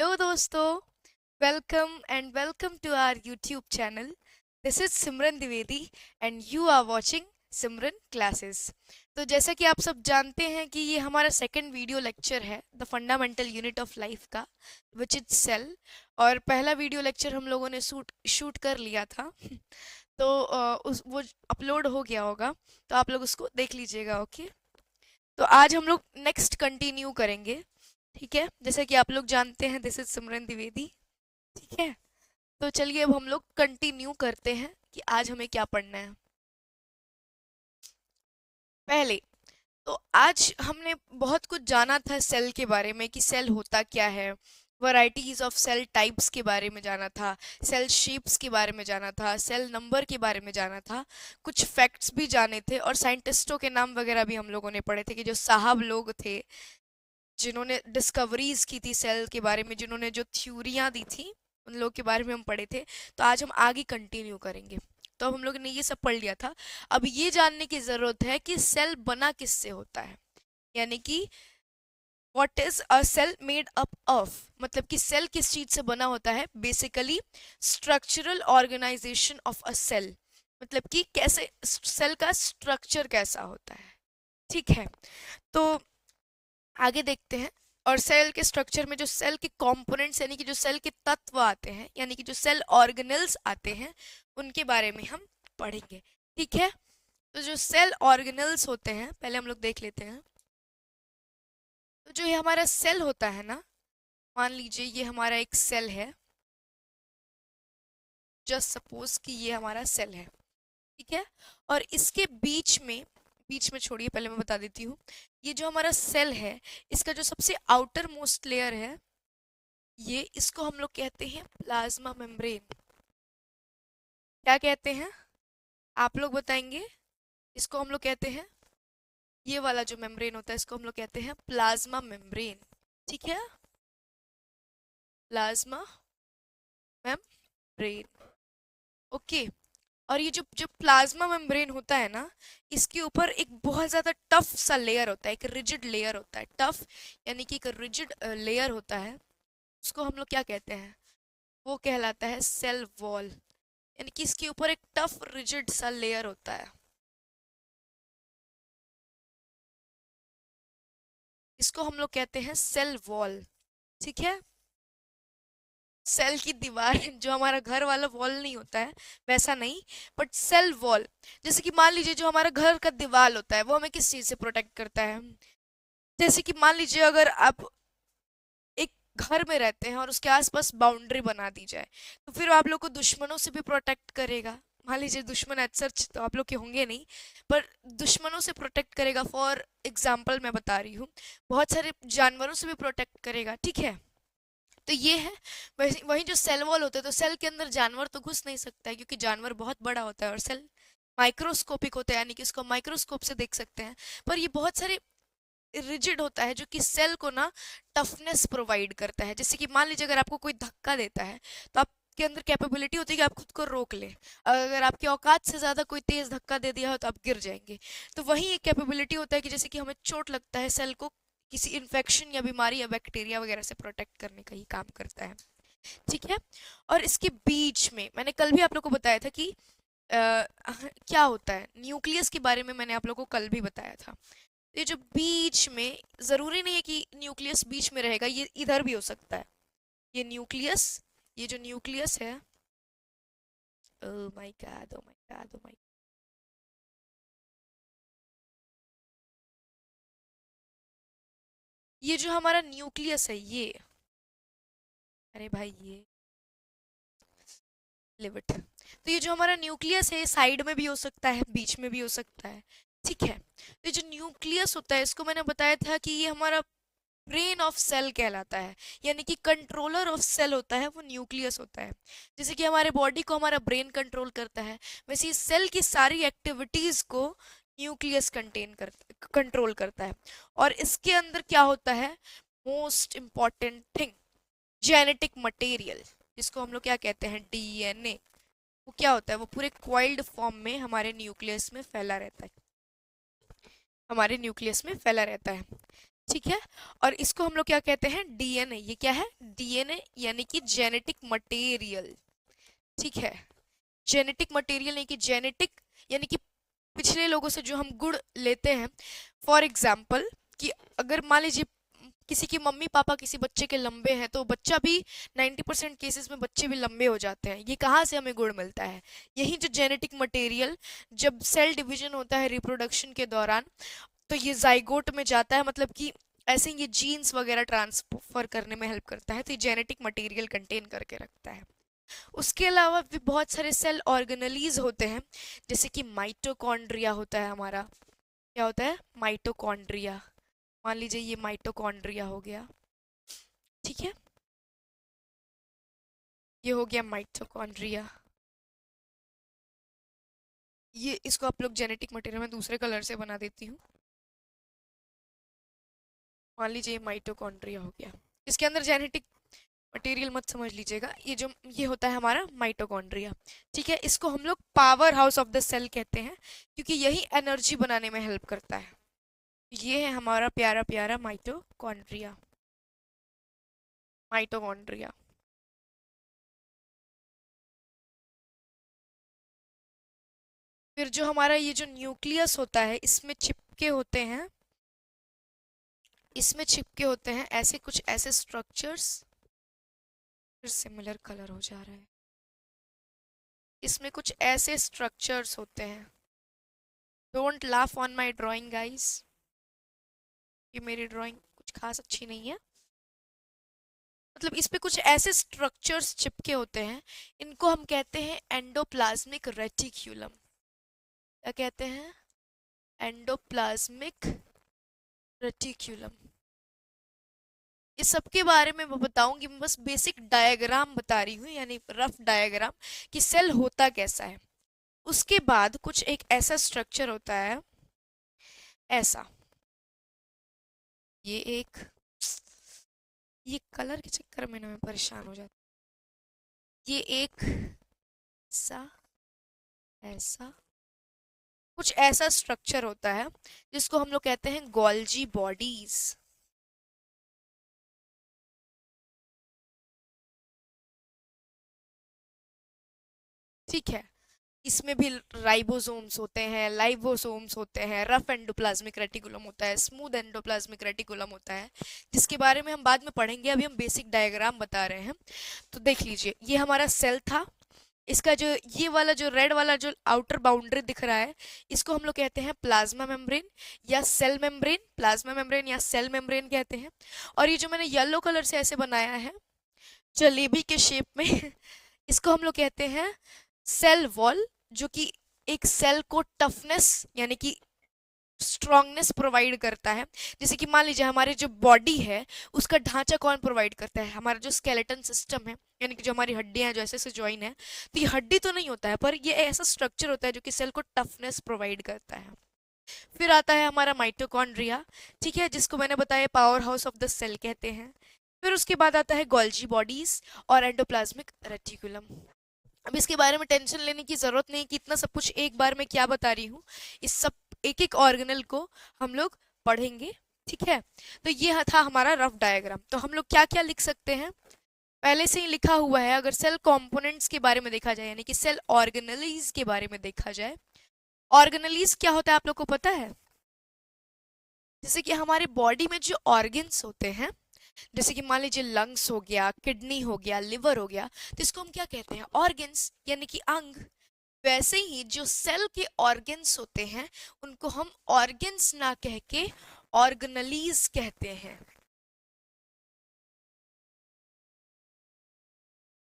Hello दोस्तों, welcome to our YouTube channel. This is Simran Dwivedi and you are watching Simran Classes. तो जैसा कि आप सब जानते हैं कि ये हमारा सेकंड वीडियो लेक्चर है the fundamental unit of life का विच इज सेल। और पहला वीडियो लेक्चर हम लोगों ने शूट कर लिया था तो उस वो अपलोड हो गया होगा, तो आप लोग उसको देख लीजिएगा। ओके, तो आज हम लोग नेक्स्ट कंटिन्यू करेंगे। ठीक है, जैसे कि आप लोग जानते हैं दिस इज सिमरन द्विवेदी। ठीक है, तो चलिए अब हम लोग कंटिन्यू करते हैं कि आज हमें क्या पढ़ना है। पहले तो आज हमने बहुत कुछ जाना था सेल के बारे में कि सेल होता क्या है, वैरायटीज ऑफ सेल टाइप्स के बारे में जाना था, सेल शेप्स के बारे में जाना था, सेल नंबर के बारे में जाना था, कुछ फैक्ट्स भी जाने थे और साइंटिस्टों के नाम वगैरह भी हम लोगों ने पढ़े थे कि जो साहब लोग थे जिन्होंने डिस्कवरीज की थी सेल के बारे में, जिन्होंने जो थ्योरियां दी थी, उन लोग के बारे में हम पढ़े थे। तो आज हम आगे कंटिन्यू करेंगे। तो अब हम लोग ने ये सब पढ़ लिया था। अब ये जानने की जरूरत है कि सेल बना किससे होता है, यानी कि what is a cell made up of, मतलब कि सेल किस चीज से बना होता है। Basically structural organisation of a cell, मतलब कि कैसे सेल का स्ट्रक्चर कैसा होता है। ठीक है, तो आगे देखते हैं। और सेल के स्ट्रक्चर में जो सेल के कंपोनेंट्स यानी कि जो सेल के तत्व आते हैं, यानी कि जो सेल ऑर्गेनल्स आते हैं, उनके बारे में हम पढ़ेंगे। ठीक है, तो जो सेल ऑर्गेनल्स होते हैं पहले हम लोग देख लेते हैं। तो जो ये हमारा सेल होता है ना, मान लीजिए ये हमारा एक सेल है, जस्ट सपोज कि ये हमारा सेल है। ठीक है, और इसके बीच में छोड़िए, पहले मैं बता देती हूँ। ये जो हमारा सेल है, इसका जो सबसे आउटर मोस्ट लेयर है, ये इसको हम लोग कहते हैं प्लाज्मा मेम्ब्रेन। क्या कहते हैं आप लोग बताएंगे? इसको हम लोग कहते हैं, ये वाला जो मेम्ब्रेन होता है इसको हम लोग कहते हैं प्लाज्मा मेम्ब्रेन। ठीक है, प्लाज्मा मेम्ब्रेन। ओके, और ये जो जो प्लाज्मा मेम्ब्रेन होता है ना, इसके ऊपर एक बहुत ज्यादा टफ सा लेयर होता है, एक रिजिड लेयर होता है। टफ यानी कि एक रिजिड लेयर होता है, उसको हम लोग क्या कहते हैं? वो कहलाता है सेल वॉल। यानी कि इसके ऊपर एक टफ रिजिड सा लेयर होता है, इसको हम लोग कहते हैं सेल वॉल। ठीक है, सेल की दीवार जो हमारा घर वाला वॉल नहीं होता है वैसा नहीं, बट सेल वॉल। जैसे कि मान लीजिए जो हमारा घर का दीवार होता है वो हमें किस चीज से प्रोटेक्ट करता है। जैसे कि मान लीजिए अगर आप एक घर में रहते हैं और उसके आसपास बाउंड्री बना दी जाए, तो फिर आप लोग को दुश्मनों से भी प्रोटेक्ट करेगा। मान लीजिए दुश्मन एज सच तो आप लोग के होंगे नहीं, पर दुश्मनों से प्रोटेक्ट करेगा। फॉर एग्जाम्पल मैं बता रही हूँ, बहुत सारे जानवरों से भी प्रोटेक्ट करेगा। ठीक है, तो ये है। वही जो सेल वॉल होता है, तो सेल के अंदर जानवर तो घुस नहीं सकता है क्योंकि जानवर बहुत बड़ा होता है और सेल माइक्रोस्कोपिक होता है, यानी कि इसको माइक्रोस्कोप से देख सकते हैं। पर ये बहुत सारे रिजिड होता है जो कि सेल को ना टफनेस प्रोवाइड करता है। जैसे कि मान लीजिए अगर आपको कोई धक्का देता है, तो आपके अंदर कैपेबिलिटी होती है कि आप खुद को रोक ले। अगर आपकी औकात से ज़्यादा कोई तेज़ धक्का दे दिया हो तो आप गिर जाएंगे। तो वही एक कैपेबिलिटी होता है कि जैसे कि हमें चोट लगता है, सेल को किसी इन्फेक्शन या बीमारी या बैक्टीरिया वगैरह से प्रोटेक्ट करने का ही काम करता है। ठीक है, और इसके बीच में मैंने कल भी आप लोग को बताया था कि क्या होता है, न्यूक्लियस के बारे में मैंने आप लोग को कल भी बताया था। ये जो बीच में, जरूरी नहीं है कि न्यूक्लियस बीच में रहेगा, ये इधर भी हो सकता है। ये न्यूक्लियस, ये जो न्यूक्लियस है, oh my God, oh my God, oh my, ये जो हमारा न्यूक्लियस है ये, अरे भाई ये लिव इट। तो ये जो हमारा न्यूक्लियस है, साइड में भी हो सकता है, बीच में भी हो सकता है। ठीक है, तो ये जो न्यूक्लियस होता है इसको मैंने बताया था कि ये हमारा ब्रेन ऑफ सेल कहलाता है, यानी कि कंट्रोलर ऑफ सेल होता है वो न्यूक्लियस होता है। जैसे कि हमारे बॉडी को हमारा ब्रेन कंट्रोल करता है, वैसे ही सेल की सारी एक्टिविटीज को न्यूक्लियस कंट्रोल करता है। और इसके अंदर क्या होता है, most important thing, genetic material, जिसको हम लोग क्या कहते हैं, डीएनए। वो क्या होता है, वो पूरे क्वाइल्ड फॉर्म में हमारे न्यूक्लियस में फैला रहता है, हमारे न्यूक्लियस में फैला रहता है। ठीक है। और इसको हम लोग क्या कहते हैं, डीएनए। ये क्या है, डीएनए यानी कि जेनेटिक मटेरियल। ठीक है, जेनेटिक मटेरियल यानी कि जेनेटिक यानी कि पिछले लोगों से जो हम गुण लेते हैं। फॉर एग्जाम्पल कि अगर मान लीजिए किसी की मम्मी पापा किसी बच्चे के लंबे हैं तो बच्चा भी 90% केसेस में बच्चे भी लंबे हो जाते हैं। ये कहाँ से हमें गुण मिलता है, यही जो जेनेटिक मटेरियल जब सेल डिवीजन होता है रिप्रोडक्शन के दौरान, तो ये जाइगोट में जाता है, मतलब कि ऐसे ये जीन्स वगैरह ट्रांसफर करने में हेल्प करता है, तो ये जेनेटिक मटेरियल कंटेन करके रखता है। उसके अलावा भी बहुत सारे सेल ऑर्गेनलीज होते हैं, जैसे कि माइटोकॉन्ड्रिया होता है हमारा। क्या होता है, माइटोकॉन्ड्रिया। मान लीजिए ये माइटोकॉन्ड्रिया हो गया, ठीक है, ये हो गया माइटोकॉन्ड्रिया। ये इसको आप लोग जेनेटिक मटेरियल में दूसरे कलर से बना देती हूँ। मान लीजिए ये माइटोकॉन्ड्रिया हो गया, इसके अंदर जेनेटिक मटेरियल मत समझ लीजिएगा, ये जो ये होता है हमारा माइटोकॉन्ड्रिया। ठीक है, इसको हम लोग powerhouse of the cell कहते हैं, क्योंकि यही एनर्जी बनाने में हेल्प करता है। ये है हमारा प्यारा प्यारा माइटोकॉन्ड्रिया। माइटोकॉन्ड्रिया। फिर जो हमारा ये जो न्यूक्लियस होता है, इसमें चिपके होते हैं, इसमें चिपके होते हैं ऐसे कुछ ऐसे स्ट्रक्चर्स। फिर सिमिलर कलर हो जा रहा है, इसमें कुछ ऐसे स्ट्रक्चर्स होते हैं। Don't laugh on my drawing guys, ये मेरी ड्राइंग कुछ खास अच्छी नहीं है। मतलब इस पे कुछ ऐसे स्ट्रक्चर्स चिपके होते हैं, इनको हम कहते हैं एंडोप्लाज्मिक रेटिक्यूलम। क्या कहते हैं, एंडोप्लाज्मिक रेटिक्यूलम। इस सब के बारे में मैं बताऊंगी, मैं बस बेसिक डायग्राम बता रही हूँ, यानी रफ डायग्राम कि सेल होता कैसा है। उसके बाद कुछ एक ऐसा स्ट्रक्चर होता है, ऐसा, ये एक, ये कलर के चक्कर में ना मैं परेशान हो जाती। ये एक ऐसा, ऐसा कुछ ऐसा स्ट्रक्चर होता है जिसको हम लोग कहते हैं गोल्जी बॉडीज। ठीक है, इसमें भी राइबोसोम्स होते हैं, लाइबोसोम्स होते हैं, रफ एंडोप्लाज्मिक रेटिकुलम होता है, स्मूथ एंडोप्लाज्मिक रेटिकुलम होता है, जिसके बारे में हम बाद में पढ़ेंगे। अभी हम बेसिक डायग्राम बता रहे हैं। तो देख लीजिए, ये हमारा सेल था, इसका जो ये वाला जो रेड वाला जो आउटर बाउंड्री दिख रहा है, इसको हम लोग कहते हैं प्लाज्मा मेम्ब्रेन या सेल मेम्ब्रेन। प्लाज्मा मेम्ब्रेन या सेल मेम्ब्रेन कहते हैं। और ये जो मैंने येलो कलर से ऐसे बनाया है जलेबी के शेप में इसको हम लोग कहते हैं सेल वॉल, जो कि एक सेल को टफनेस यानी कि स्ट्रांगनेस प्रोवाइड करता है। जैसे कि मान लीजिए हमारे जो बॉडी है उसका ढांचा कौन प्रोवाइड करता है, हमारा जो स्केलेटन सिस्टम है, यानी कि जो हमारी हड्डियां हैं जो ऐसे ऐसे ज्वाइन है, तो ये हड्डी तो नहीं होता है, पर ये ऐसा स्ट्रक्चर होता है जो कि सेल को टफनेस प्रोवाइड करता है। फिर आता है हमारा माइटोकॉन्ड्रिया, ठीक है, जिसको मैंने बताया powerhouse of the cell कहते हैं। फिर उसके बाद आता है गोल्जी बॉडीज और एंडोप्लाज्मिक रेटिकुलम। अब इसके बारे में टेंशन लेने की जरूरत नहीं कि इतना सब कुछ एक बार में क्या बता रही हूँ। इस सब एक एक ऑर्गेनल को हम लोग पढ़ेंगे, ठीक है। तो ये था हमारा रफ डायग्राम। तो हम लोग क्या क्या लिख सकते हैं, पहले से ही लिखा हुआ है। अगर सेल कंपोनेंट्स के बारे में देखा जाए, यानी कि सेल ऑर्गेनलीज के बारे में देखा जाए, ऑर्गेनलीज क्या होता है आप लोग को पता है। जैसे कि हमारे बॉडी में जो ऑर्गन्स होते हैं, जैसे कि मान लीजिए लंग्स हो गया, किडनी हो गया, लिवर हो गया, तो इसको हम क्या कहते हैं, ऑर्गन्स यानी कि अंग। वैसे ही जो सेल के ऑर्गन्स होते हैं उनको हम ऑर्गन्स ना कह के ऑर्गेनलीज कहते हैं।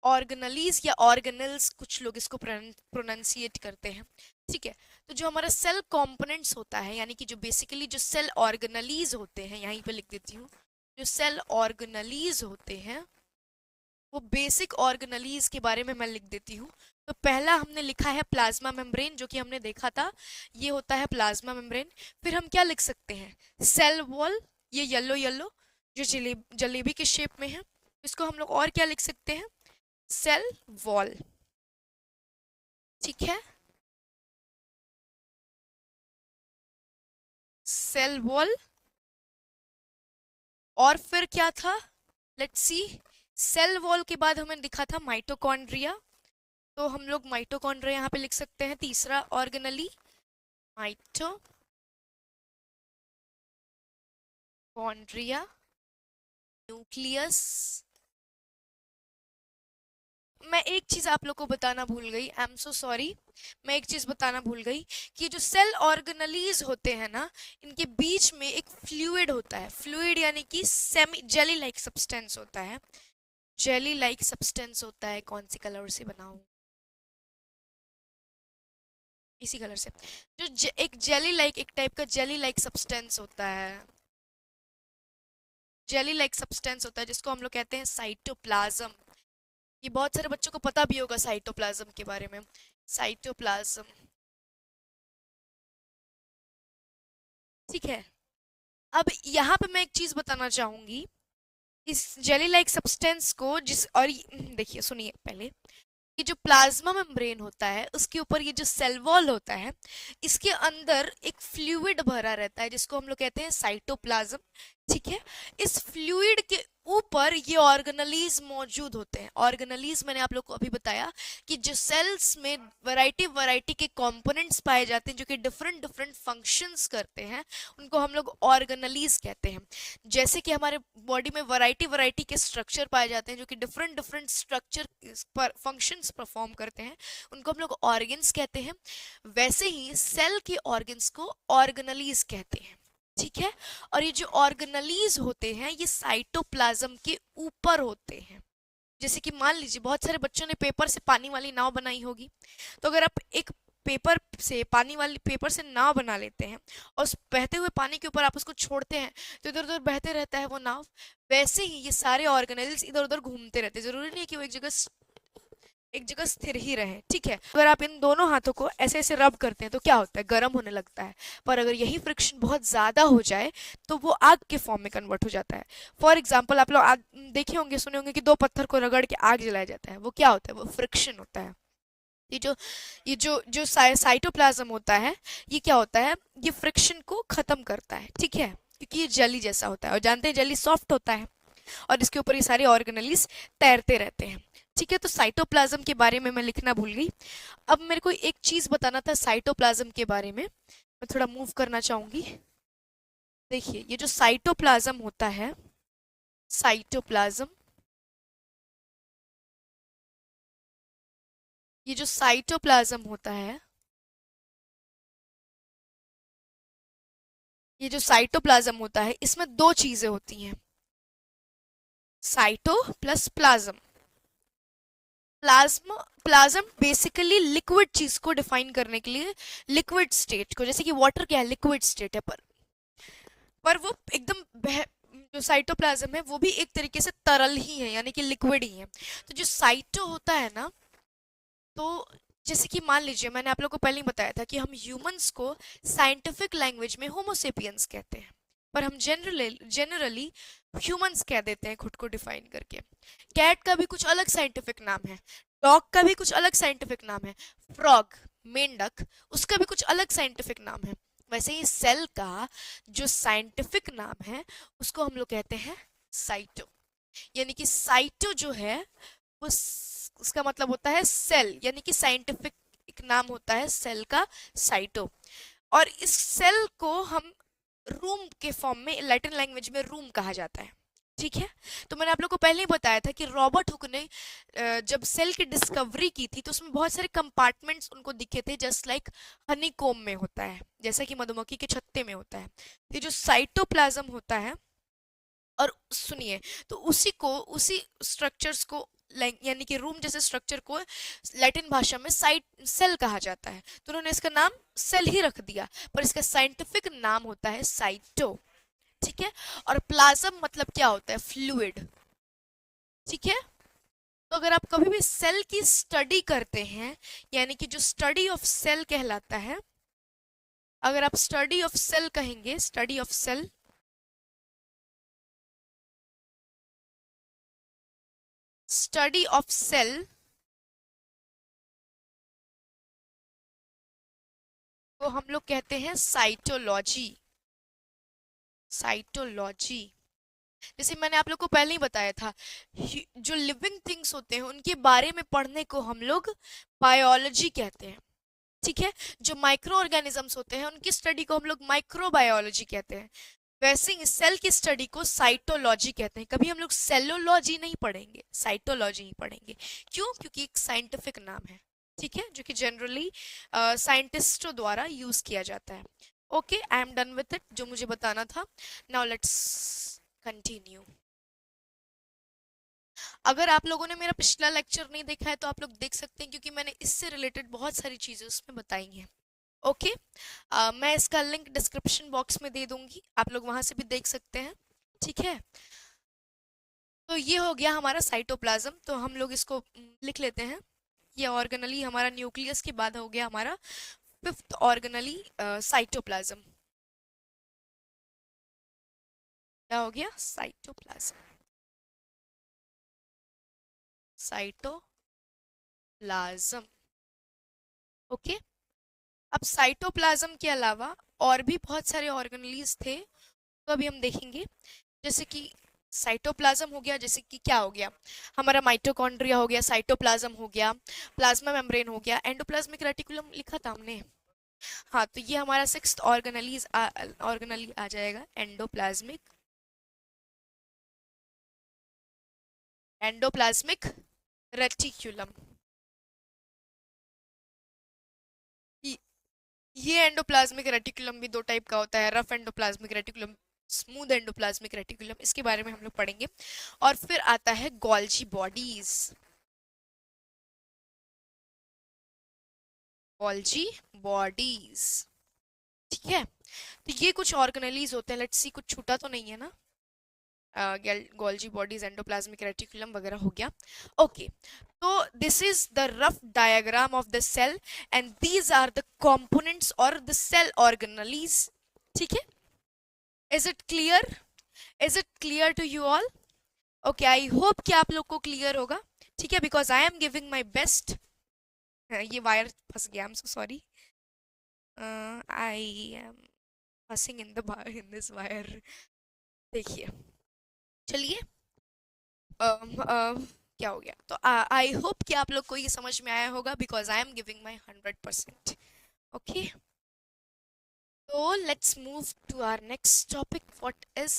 ऑर्गेनलीज या ऑर्गेनल्स कुछ लोग इसको प्रोनाउंसिएट करते हैं, ठीक है। तो जो हमारा सेल कंपोनेंट्स होता है, यानी कि जो बेसिकली जो सेल ऑर्गेनलीज होते हैं, यहीं पे लिख देती हूँ, जो सेल ऑर्गेनलीज होते हैं वो बेसिक ऑर्गेनलीज के बारे में मैं लिख देती हूँ। तो पहला हमने लिखा है प्लाज्मा मेम्ब्रेन, जो कि हमने देखा था, ये होता है प्लाज्मा मेम्ब्रेन। फिर हम क्या लिख सकते हैं, सेल वॉल, ये येलो येलो जो जलेबी के शेप में है, इसको हम लोग और क्या लिख सकते हैं, सेल वॉल, ठीक है, सेल वॉल और फिर क्या था, लेट्स सी, सेल वॉल के बाद हमें दिखा था माइटोकॉन्ड्रिया। तो हम लोग माइटोकॉन्ड्रिया यहाँ पे लिख सकते हैं, तीसरा ऑर्गेनली, माइटोकॉन्ड्रिया, न्यूक्लियस। मैं एक चीज आप लोग को बताना भूल गई, आई एम सो सॉरी, मैं एक चीज बताना भूल गई कि जो सेल ऑर्गेनलीज होते हैं ना, इनके बीच में एक फ्लूइड होता है। फ्लूइड यानी कि सेमी जेली लाइक सब्सटेंस होता है। जेली लाइक सब्सटेंस होता है, कौन सी कलर से बनाऊं, इसी कलर से। जो एक जेली लाइक, एक टाइप का जेली लाइक सब्सटेंस होता है, जेली लाइक सब्सटेंस होता है जिसको हम लोग कहते हैं साइटोप्लाज्म। ये बहुत सारे बच्चों को पता भी होगा साइटोप्लाज्म के बारे में। साइटोप्लाज्म, ठीक है। अब यहाँ पे मैं एक चीज बताना चाहूंगी, इस जेली लाइक सब्सटेंस को जिस और देखिए सुनिए पहले, ये जो प्लाज्मा मेम्ब्रेन होता है उसके ऊपर ये जो सेल वॉल होता है, इसके अंदर एक फ्लूइड भरा रहता है जिसको हम लोग कहते हैं साइटोप्लाज्म, ठीक है। इस फ्लूइड के ऊपर ये ऑर्गेनलीज मौजूद होते हैं। ऑर्गेनलीज मैंने आप लोग को अभी बताया कि जो सेल्स में वैरायटी वैरायटी के कंपोनेंट्स पाए जाते हैं जो कि डिफरेंट डिफरेंट फंक्शंस करते हैं, उनको हम लोग ऑर्गेनलीज कहते हैं। जैसे कि हमारे बॉडी में वैरायटी वैरायटी के स्ट्रक्चर पाए जाते हैं जो कि डिफरेंट डिफरेंट स्ट्रक्चर पर फंक्शंस परफॉर्म करते हैं, उनको हम लोग ऑर्गन्स कहते हैं। वैसे ही सेल के ऑर्गन्स को ऑर्गेनलीज कहते हैं, ठीक है। और ये जो ऑर्गेनलीज होते हैं ये साइटोप्लाज्म के ऊपर होते हैं। जैसे कि मान लीजिए बहुत सारे बच्चों ने पेपर से पानी वाली नाव बनाई होगी, तो अगर आप एक पेपर से, पानी वाली पेपर से नाव बना लेते हैं और उस बहते हुए पानी के ऊपर आप उसको छोड़ते हैं तो इधर उधर बहते रहता है वो नाव। वैसे ही ये सारे ऑर्गेनाइल्स इधर उधर घूमते रहते हैं, जरूरी नहीं है कि वो एक जगह स्थिर ही रहे, ठीक है। अगर आप इन दोनों हाथों को ऐसे ऐसे रब करते हैं तो क्या होता है, गर्म होने लगता है। पर अगर यही फ्रिक्शन बहुत ज्यादा हो जाए तो वो आग के फॉर्म में कन्वर्ट हो जाता है। फॉर एग्जाम्पल आप लोग देखे होंगे, सुने होंगे कि दो पत्थर को रगड़ के आग जलाया जाता है, वो क्या होता है, वो फ्रिक्शन होता है। ये जो साइटोप्लाज्म होता है, ये क्या होता है, ये फ्रिक्शन को खत्म करता है, ठीक है, क्योंकि ये जेली जैसा होता है और जानते हैं जेली सॉफ्ट होता है और इसके ऊपर ये सारे ऑर्गेनलीज तैरते रहते हैं, ठीक है। तो साइटोप्लाज्म के बारे में मैं लिखना भूल गई। अब मेरे को एक चीज बताना था साइटोप्लाज्म के बारे में, मैं थोड़ा मूव करना चाहूंगी। देखिए ये जो साइटोप्लाज्म होता है, साइटोप्लाज्म, ये जो साइटोप्लाज्म होता है, ये जो साइटोप्लाज्म होता है इसमें दो चीजें होती हैं, cytoplasm. Plasma, plasm basically liquid चीज को डिफाइन करने के लिए, लिक्विड स्टेट को, जैसे कि वाटर क्या है, लिक्विड स्टेट है, पर वो एकदम जो साइटोप्लाज्म है वो भी एक तरीके से तरल ही है, यानी कि लिक्विड ही है। तो जो साइटो होता है ना, तो जैसे कि मान लीजिए मैंने आप लोग को पहले ही बताया था कि हम ह्यूमंस को साइंटिफिक लैंग्वेज में होमोसेपियंस कहते हैं, पर हम जनरली ह्यूमंस कह देते हैं खुद को डिफाइन करके। कैट का भी कुछ अलग साइंटिफिक नाम है, डॉग का भी कुछ अलग साइंटिफिक नाम है, फ्रॉग, मेंढक, उसका भी कुछ अलग साइंटिफिक नाम है। वैसे ही सेल का जो साइंटिफिक नाम है उसको हम लोग कहते हैं साइटो। यानी कि साइटो जो है वो उसका मतलब होता है सेल, यानी कि साइंटिफिक एक नाम होता है सेल का, साइटो। और इस सेल को हम रूम के फॉर्म में, लैटिन लैंग्वेज में रूम कहा जाता है, ठीक है। तो मैंने आप लोग को पहले ही बताया था कि रॉबर्ट हुक ने जब सेल की डिस्कवरी की थी तो उसमें बहुत सारे कंपार्टमेंट्स उनको दिखे थे, जस्ट लाइक हनीकॉम्ब में होता है, जैसा कि मधुमक्खी के छत्ते में होता है। ये जो साइटोप्लाज्म होता है, और सुनिए, तो उसी स्ट्रक्चर्स को यानी कि रूम जैसे स्ट्रक्चर को लैटिन भाषा में साइट सेल कहा जाता है, तो उन्होंने इसका नाम सेल ही रख दिया, पर इसका साइंटिफिक नाम होता है साइटो, ठीक है। और प्लाज्म मतलब क्या होता है, फ्लूइड, ठीक है। तो अगर आप कभी भी सेल की स्टडी करते हैं, यानी कि जो स्टडी ऑफ सेल कहलाता है, अगर आप स्टडी ऑफ सेल कहेंगे, study of cell, study of cell को हम लोग कहते हैं साइटोलॉजी, साइटोलॉजी। जैसे मैंने आप लोग को पहले ही बताया था, जो लिविंग थिंग्स होते हैं उनके बारे में पढ़ने को हम लोग बायोलॉजी कहते हैं। ठीक है, जो माइक्रो ऑर्गेनिजम्स होते हैं उनकी स्टडी को हम लोग माइक्रोबायोलॉजी कहते हैं। वैसे ही सेल की स्टडी को साइटोलॉजी कहते हैं। कभी हम लोग सेलोलॉजी नहीं पढ़ेंगे, साइटोलॉजी ही पढ़ेंगे। क्यों? क्योंकि एक साइंटिफिक नाम है, ठीक है, जो कि जनरली साइंटिस्टों द्वारा यूज किया जाता है। Okay, I am done with it, जो मुझे बताना था। Now let's continue. अगर आप लोगों ने मेरा पिछला लेक्चर नहीं देखा है तो आप लोग देख सकते हैं, क्योंकि मैंने इससे रिलेटेड बहुत सारी चीजें उसमें बताई हैं। ओके, मैं इसका लिंक डिस्क्रिप्शन बॉक्स में दे दूंगी, आप लोग वहां से भी देख सकते हैं। ठीक है, तो ये हो गया हमारा साइटोप्लाज्म। तो हम लोग इसको लिख लेते हैं। ये ऑर्गेनली हमारा न्यूक्लियस के बाद हो गया हमारा फिफ्थ ऑर्गेनली साइटोप्लाज्म। क्या हो गया? साइटोप्लाज्म। साइटोप्लाज्म। ओके, अब साइटोप्लाज्म के अलावा और भी बहुत सारे ऑर्गेनलीज थे, तो अभी हम देखेंगे। जैसे कि साइटोप्लाज्म हो गया, जैसे कि क्या हो गया हमारा माइटोकॉन्ड्रिया हो गया, साइटोप्लाज्म हो गया, प्लाज्मा मेम्ब्रेन हो गया, एंडोप्लाज्मिक रेटिकुलम लिखा था हमने। हाँ, तो ये हमारा सिक्स्थ ऑर्गेनली आ जाएगा, एंडोप्लाज्मिक रेटिकुलम। ये एंडोप्लाज्मिक रेटिकुलम भी दो टाइप का होता है, rough endoplasmic reticulum, smooth endoplasmic reticulum, इसके बारे में हम लोग पढ़ेंगे। और फिर आता है गोल्जी बॉडीज। गोल्जी बॉडीज, ठीक है, तो ये कुछ ऑर्गेनलीज होते हैं। लेट्स सी, कुछ छूटा तो नहीं है ना? गोल्जी बॉडीज, एंडोप्लाज्मिक रेटिकुलम वगैरह हो गया। ओके, तो this is the rough diagram of the cell and these are the components और द सेल ऑर्गेनलीज। ठीक है, is it clear? Is it clear to you all? Okay, I hope कि आप लोग को क्लियर होगा। ठीक है, because I am giving my best. ये वायर फंस गया, I am so sorry. I am फंसिंग इन दिस वायर। देखिए, चलिए, क्या हो गया? तो आई होप कि आप लोग को ये समझ में आया होगा, because I am giving my 100%। Okay, तो let's move to our next topic. What is,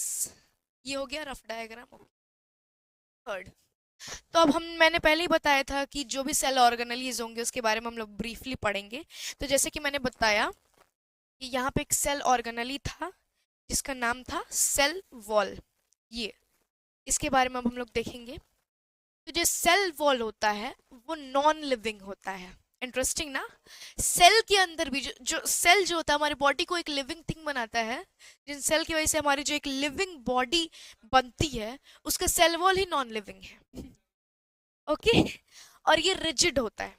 ये हो गया रफ डायग्राम। थर्ड, तो अब मैंने पहले ही बताया था कि जो भी सेल ऑर्गेनलीज होंगे उसके बारे में हम लोग ब्रीफली पढ़ेंगे। तो जैसे कि मैंने बताया कि यहाँ पे एक सेल ऑर्गेनली था जिसका नाम था सेल वॉल। ये, इसके बारे में अब हम लोग देखेंगे। तो जो सेल वॉल होता है वो नॉन लिविंग होता है। इंटरेस्टिंग ना? सेल के अंदर भी जो सेल जो होता है हमारी बॉडी को एक लिविंग थिंग बनाता है, जिन सेल की वजह से हमारी जो एक लिविंग बॉडी बनती है, उसका सेल वॉल ही नॉन लिविंग है। ओके, और ये रिजिड होता है।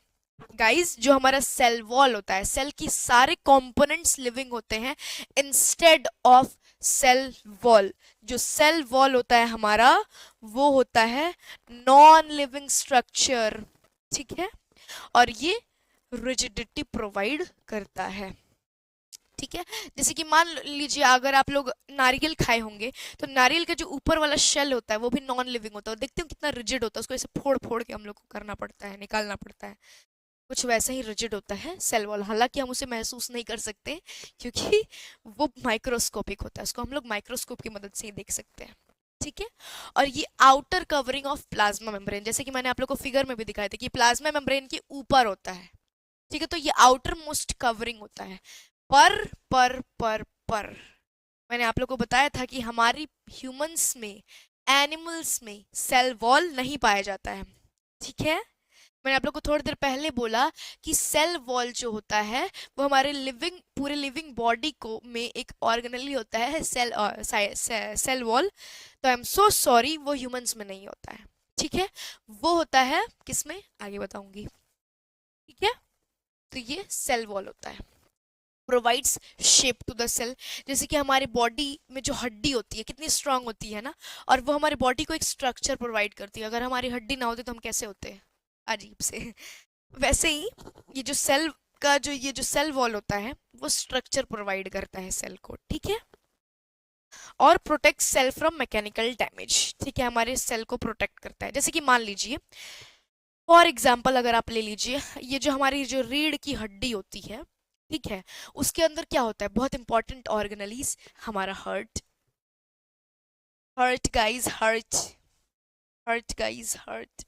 गाइस, जो हमारा सेल वॉल होता है, सेल की सारे कंपोनेंट्स लिविंग होते हैं इंस्टेड ऑफ सेल वॉल। जो सेल वॉल होता है हमारा, वो होता है नॉन लिविंग स्ट्रक्चर। ठीक है, और ये रिजिडिटी प्रोवाइड करता है। ठीक है, जैसे कि मान लीजिए अगर आप लोग नारियल खाए होंगे, तो नारियल का जो ऊपर वाला शेल होता है वो भी नॉन लिविंग होता है। देखते हो कितना रिजिड होता है, उसको ऐसे फोड़ फोड़ के हम लोग को करना पड़ता है, निकालना पड़ता है। कुछ वैसा ही रिजिड होता है सेल वॉल। हालांकि हम उसे महसूस नहीं कर सकते क्योंकि वो माइक्रोस्कोपिक होता है, उसको हम लोग माइक्रोस्कोप की मदद से ही देख सकते हैं। ठीक है, और ये outer covering of plasma membrane, जैसे कि मैंने आप लोग को फिगर में भी दिखाया था कि प्लाज्मा मेम्ब्रेन के ऊपर होता है। ठीक है, तो ये आउटर मोस्ट कवरिंग होता है। पर पर मैंने आप लोग को बताया था कि हमारी ह्यूमंस में, एनिमल्स में सेल वॉल नहीं पाया जाता है। ठीक है, मैंने आप लोग को थोड़ी देर पहले बोला कि सेल वॉल जो होता है वो हमारे लिविंग, पूरे लिविंग बॉडी को में एक ऑर्गेनली होता है सेल वॉल। तो आई एम सो सॉरी, वो ह्यूमंस में नहीं होता है। ठीक है, वो होता है किसमें, आगे बताऊंगी। ठीक है, तो ये सेल वॉल होता है, provides shape to the cell. जैसे कि हमारी बॉडी में जो हड्डी होती है कितनी स्ट्रांग होती है ना, और वो हमारी बॉडी को एक स्ट्रक्चर प्रोवाइड करती है। अगर हमारी हड्डी ना होती तो हम कैसे होते हैं, अजीब से। वैसे ही ये जो सेल का जो ये जो सेल वॉल होता है वो स्ट्रक्चर प्रोवाइड करता है सेल को। ठीक है, और protect cell from mechanical damage. ठीक है, हमारे सेल को प्रोटेक्ट करता है। जैसे कि मान लीजिए फॉर एग्जाम्पल अगर आप ले लीजिए, ये जो हमारी जो रीढ़ की हड्डी होती है, ठीक है, उसके अंदर क्या होता है, बहुत इंपॉर्टेंट ऑर्गेनलीज, हमारा heart, heart guys, heart, heart guys, heart,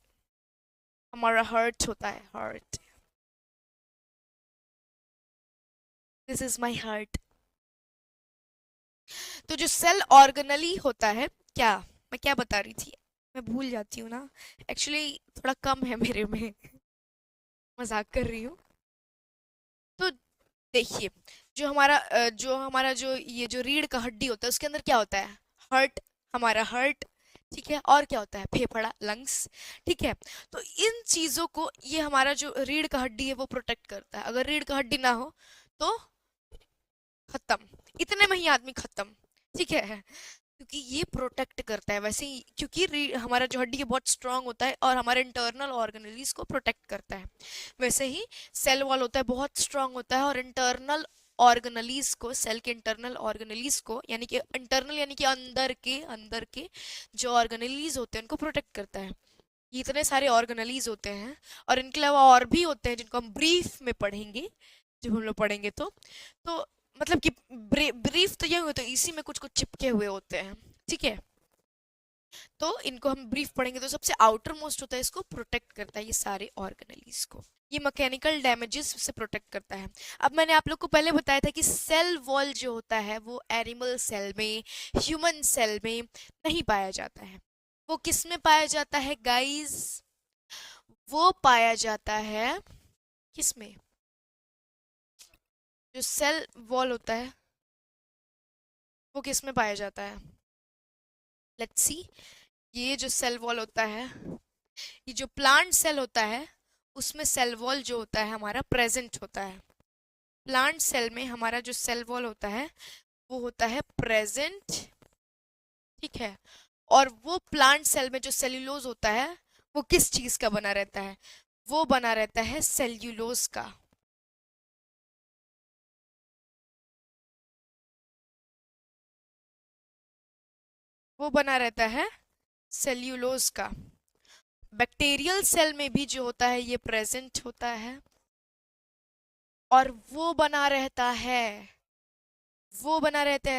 हमारा हार्ट होता है, heart, this is my heart. तो जो सेल ऑर्गेनली होता है, क्या मैं क्या बता रही थी, मैं भूल जाती हूँ ना, एक्चुअली थोड़ा कम है मेरे में, मजाक कर रही हूँ। तो देखिए, जो ये जो रीढ़ का हड्डी होता है, उसके अंदर क्या होता है, हार्ट, हमारा हार्ट, ठीक है, और क्या होता है, फेफड़ा, लंग्स, ठीक है। तो इन चीजों को ये हमारा जो रीढ़ का हड्डी है वो प्रोटेक्ट करता है। अगर रीढ़ का हड्डी ना हो तो खत्म, इतने में ही आदमी खत्म, ठीक है, क्योंकि ये प्रोटेक्ट करता है। वैसे ही क्योंकि हमारा जो हड्डी है बहुत स्ट्रांग होता है और हमारे इंटरनल ऑर्गेनलीज को प्रोटेक्ट करता है, वैसे ही सेल वॉल होता है बहुत स्ट्रांग होता है और इंटरनल ऑर्गेनलीज को, सेल के इंटरनल ऑर्गेनलीज को, यानी कि इंटरनल यानी कि अंदर के जो ऑर्गेनलीज होते हैं उनको प्रोटेक्ट करता है। ये इतने सारे ऑर्गेनलीज होते हैं, और इनके अलावा और भी होते हैं जिनको हम ब्रीफ में पढ़ेंगे, जब हम लोग पढ़ेंगे तो मतलब कि ब्रीफ तो ये होता है, इसी में कुछ कुछ चिपके हुए होते हैं, ठीक है। तो इनको हम ब्रीफ पढ़ेंगे, तो सबसे आउटर मोस्ट होता है, इसको प्रोटेक्ट करता है ये सारे ऑर्गेनलीज को, ये मैकेनिकल डैमेजेस से प्रोटेक्ट करता है। अब मैंने आप लोग को पहले बताया था कि सेल वॉल जो होता है वो एनिमल सेल में, ह्यूमन सेल में नहीं पाया जाता है। वो किस में पाया जाता है गाइस, वो पाया जाता है किस में, जो सेल वॉल होता है वो किस में पाया जाता है, लेट्स सी। ये जो सेल वॉल होता है, ये जो प्लांट सेल होता है उसमें सेल वॉल जो होता है हमारा प्रेजेंट होता है। प्लांट सेल में हमारा जो सेल वॉल होता है वो होता है प्रेजेंट, ठीक है। और वो प्लांट सेल में जो सेल्यूलोज होता है वो किस चीज का बना रहता है, वो बना रहता है सेल्यूलोज का। वो बना रहता है सेल्यूलोज का। बैक्टीरियल सेल में भी जो होता है ये प्रेजेंट होता है, और वो बना रहता है,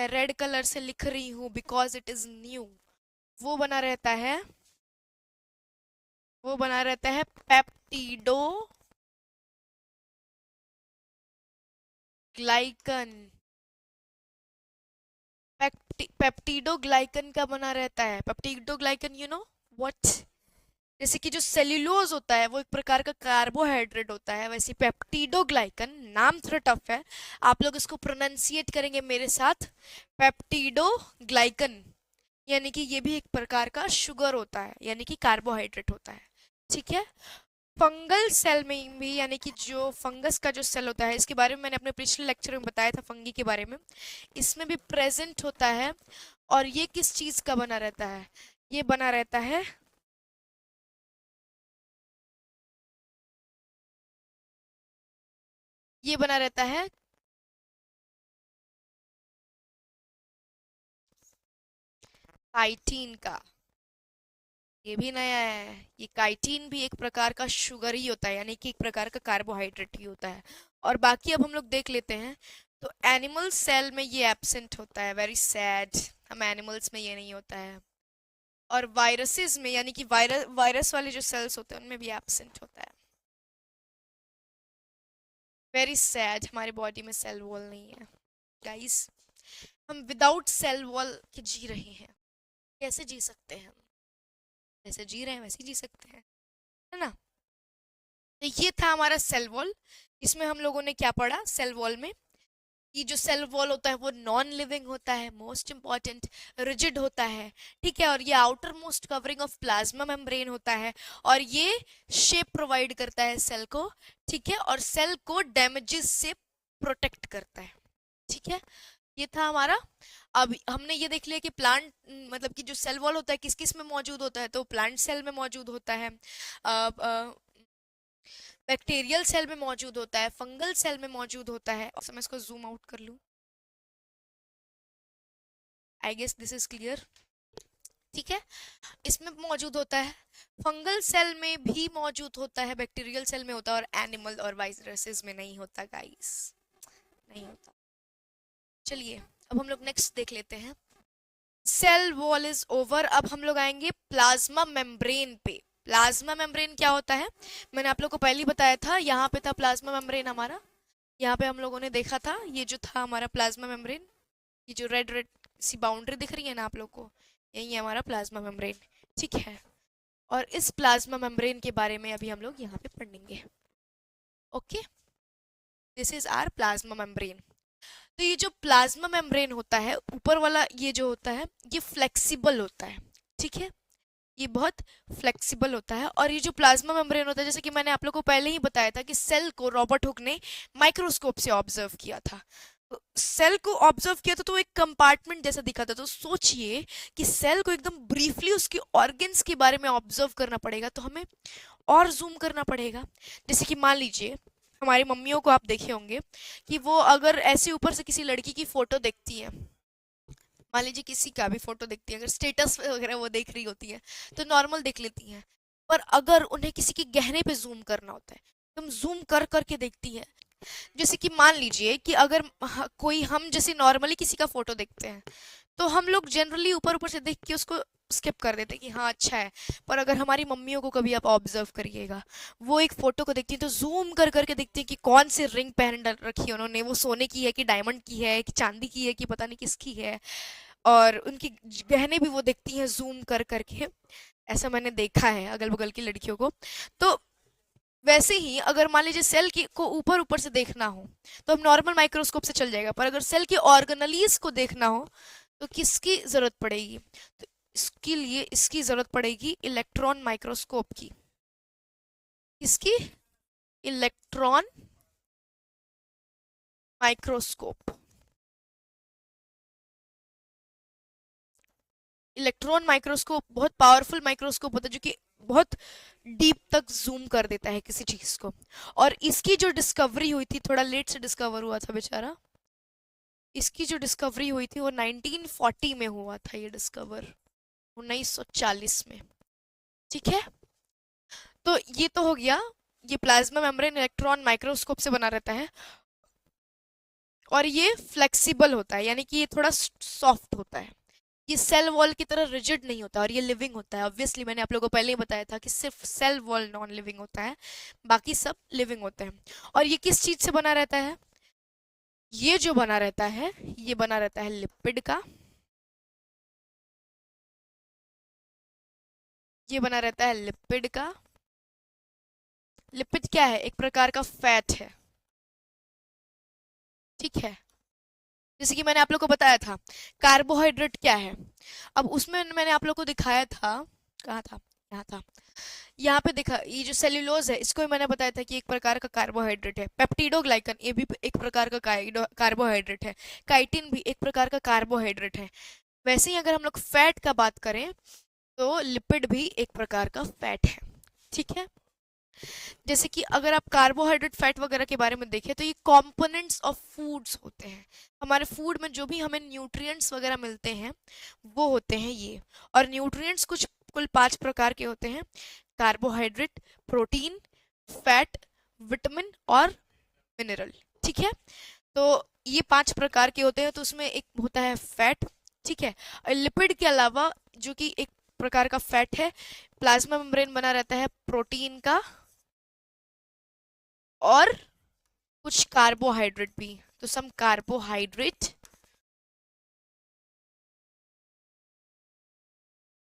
रेड कलर से लिख रही हूं बिकॉज इट इज न्यू। वो बना रहता है, वो बना रहता है पेप्टिडो ग्लाइकन। पेप्टिडो ग्लाइकन का बना रहता है, पेप्टिडो ग्लाइकन, यू नो व्हाट। जैसे कि जो सेल्यूलोज होता है वो एक प्रकार का कार्बोहाइड्रेट होता है, वैसे पेप्टिडो ग्लाइकन, नाम थोड़ा टफ है, आप लोग इसको प्रोनाउंसिएट करेंगे मेरे साथ, पेप्टिडो ग्लाइकन, यानी कि ये भी एक प्रकार का शुगर होता है, यानी कि कार्बोहाइड्रेट होता है, ठीक है। फंगल सेल में भी, यानी कि जो फंगस का जो सेल होता है, इसके बारे में मैंने अपने पिछले लेक्चर में बताया था फंगी के बारे में, इसमें भी प्रेजेंट होता है। और ये किस चीज का बना रहता है, ये बना रहता है, ये बना रहता है काइटिन का। ये भी नया है, ये काइटिन भी एक प्रकार का शुगर ही होता है, यानी कि एक प्रकार का कार्बोहाइड्रेट ही होता है। और बाकी अब हम लोग देख लेते हैं, तो एनिमल सेल में ये एब्सेंट होता है, वेरी सैड, हम एनिमल्स में ये नहीं होता है। और वायरसेस में, यानी कि वायरस वाले जो सेल्स होते हैं उनमें भी एब्सेंट होता है, वेरी सैड, हमारे बॉडी में सेल वॉल नहीं है गाइस। हम विदाउट सेल वॉल के जी रहे हैं, कैसे जी सकते हैं हम, जैसे जी रहे हैं वैसे ही जी सकते हैं, है ना। तो ये था हमारा सेल वॉल। इसमें हम लोगों ने क्या पढ़ा सेल वॉल में, कि जो सेल वॉल होता है वो नॉन लिविंग होता है, मोस्ट इंपॉर्टेंट, रिजिड होता है, ठीक है, और ये outer most covering of plasma membrane होता है, और ये शेप प्रोवाइड करता है सेल को, ठीक है, और सेल को डैमेजेस से प्रोटेक्ट करता है, ठीक है। ये था हमारा। अब हमने ये देख लिया कि प्लांट, मतलब कि जो सेल वॉल होता है किस किस में मौजूद होता है, तो प्लांट सेल में मौजूद होता है, बैक्टीरियल सेल में मौजूद होता है, फंगल सेल में मौजूद होता है, और मैं इसको जूम आउट कर लूँ, I guess this is clear. ठीक है, इसमें मौजूद होता है, फंगल सेल में भी मौजूद होता है, बैक्टीरियल सेल में होता है, और एनिमल और वाइरसेस में नहीं होता गाइस, नहीं होता। चलिए अब हम लोग नेक्स्ट देख लेते हैं। सेल वॉल इज ओवर, अब हम लोग आएंगे प्लाज्मा मेम्ब्रेन पे। प्लाज्मा मेम्ब्रेन क्या होता है, मैंने आप लोग को पहले ही बताया था, यहाँ पे था प्लाज्मा मेम्ब्रेन हमारा, यहाँ पे हम लोगों ने देखा था, ये जो था हमारा प्लाज्मा मेम्ब्रेन, ये जो रेड रेड सी बाउंड्री दिख रही है ना आप लोग को, यही है हमारा प्लाज्मा मेम्ब्रेन। ठीक है, और इस प्लाज्मा मेम्ब्रेन के बारे में अभी हम लोग यहाँ पे पढ़ेंगे। Okay, this is our plasma membrane. तो ये जो प्लाज्मा मेम्ब्रेन होता है ऊपर वाला, ये जो होता है ये फ्लेक्सिबल होता है। ठीक है, ये बहुत फ्लेक्सिबल होता है, और ये जो प्लाज्मा मेम्ब्रेन होता है, जैसे कि मैंने आप लोग को पहले ही बताया था कि सेल को रॉबर्ट हुक ने माइक्रोस्कोप से ऑब्जर्व किया था। सेल को ऑब्जर्व किया था तो एक कंपार्टमेंट जैसा दिखा था। तो सोचिए कि सेल को एकदम ब्रीफली उसके ऑर्गन्स के बारे में ऑब्जर्व करना पड़ेगा, तो हमें और जूम करना पड़ेगा। जैसे कि मान लीजिए हमारी मम्मियों को आप देखे होंगे कि वो अगर ऐसे ऊपर से किसी लड़की की फोटो देखती है, मान लीजिए किसी का भी फोटो देखती है, अगर स्टेटस वगैरह वो देख रही होती है तो नॉर्मल देख लेती हैं, पर अगर उन्हें किसी के गहने पे जूम करना होता है, तुम जूम कर करके देखती है। जैसे कि मान लीजिए कि अगर कोई, हम जैसे नॉर्मली किसी का फोटो देखते हैं तो हम लोग जनरली ऊपर ऊपर से देख के उसको स्किप कर देते हैं कि हाँ अच्छा है, पर अगर हमारी मम्मियों को कभी आप ऑब्जर्व करिएगा, वो एक फोटो को देखती हैं तो जूम कर करके देखती हैं कि कौन सी रिंग पहन रखी है उन्होंने, वो सोने की है कि डायमंड की है कि चांदी की है कि पता नहीं किसकी है, और उनकी गहने भी वो देखती हैं जूम कर करके। ऐसा मैंने देखा है अगल बगल की लड़कियों को। तो वैसे ही अगर मान लीजिए सेल की को ऊपर ऊपर से देखना हो तो हम नॉर्मल माइक्रोस्कोप से चल जाएगा, पर अगर सेल की ऑर्गेनलीज को देखना हो तो किसकी जरूरत पड़ेगी, तो इसके लिए इसकी जरूरत पड़ेगी इलेक्ट्रॉन माइक्रोस्कोप की। इसकी इलेक्ट्रॉन माइक्रोस्कोप। इलेक्ट्रॉन माइक्रोस्कोप बहुत पावरफुल माइक्रोस्कोप होता है जो कि बहुत डीप तक जूम कर देता है किसी चीज को। और इसकी जो डिस्कवरी हुई थी, थोड़ा लेट से डिस्कवर हुआ था बेचारा, इसकी जो डिस्कवरी हुई थी वो 1940 में हुआ था, ये डिस्कवर 1940 में। ठीक है, तो ये तो हो गया, ये प्लाज्मा मेम्ब्रेन इलेक्ट्रॉन माइक्रोस्कोप से बना रहता है, और ये फ्लेक्सिबल होता है, यानी कि ये थोड़ा सॉफ्ट होता है, ये सेल वॉल की तरह रिजिड नहीं होता, और ये लिविंग होता है। ऑब्वियसली मैंने आप लोगों को पहले ही बताया था कि सिर्फ सेल वॉल नॉन लिविंग होता है, बाकी सब लिविंग होते हैं। और ये किस चीज से बना रहता है, ये जो बना रहता है ये बना रहता है लिपिड का, ये बना रहता है लिपिड का। लिपिड क्या है, एक प्रकार का फैट है। ठीक है, जैसे कि मैंने आप लोग को बताया था कार्बोहाइड्रेट क्या है, अब उसमें मैंने आप लोग को दिखाया था, कहाँ था, यहाँ था, यहाँ पे देखा, ये जो सेल्यूलोज है इसको भी मैंने बताया था कि एक प्रकार का कार्बोहाइड्रेट है। पेप्टिडोग्लाइकन ये भी एक प्रकार का कार्बोहाइड्रेट है। काइटिन भी एक प्रकार का कार्बोहाइड्रेट है। वैसे ही अगर हम लोग फैट का बात करें तो लिपिड भी एक प्रकार का फैट है। ठीक है, जैसे कि अगर आप कार्बोहाइड्रेट फैट वगैरह के बारे में देखें तो ये कंपोनेंट्स ऑफ फूड्स होते हैं, हमारे फूड में जो भी हमें न्यूट्रिएंट्स वगैरह मिलते हैं वो होते हैं ये। और न्यूट्रिएंट्स कुछ कुल 5 प्रकार के होते हैं, कार्बोहाइड्रेट, प्रोटीन, फैट, विटामिन और मिनरल। ठीक है, तो ये 5 प्रकार के होते हैं, तो उसमें एक होता है फैट। ठीक है, और लिपिड के अलावा जो कि एक प्रकार का फैट है, प्लाज्मा मेम्ब्रेन बना रहता है प्रोटीन का और कुछ कार्बोहाइड्रेट भी, तो सम कार्बोहाइड्रेट।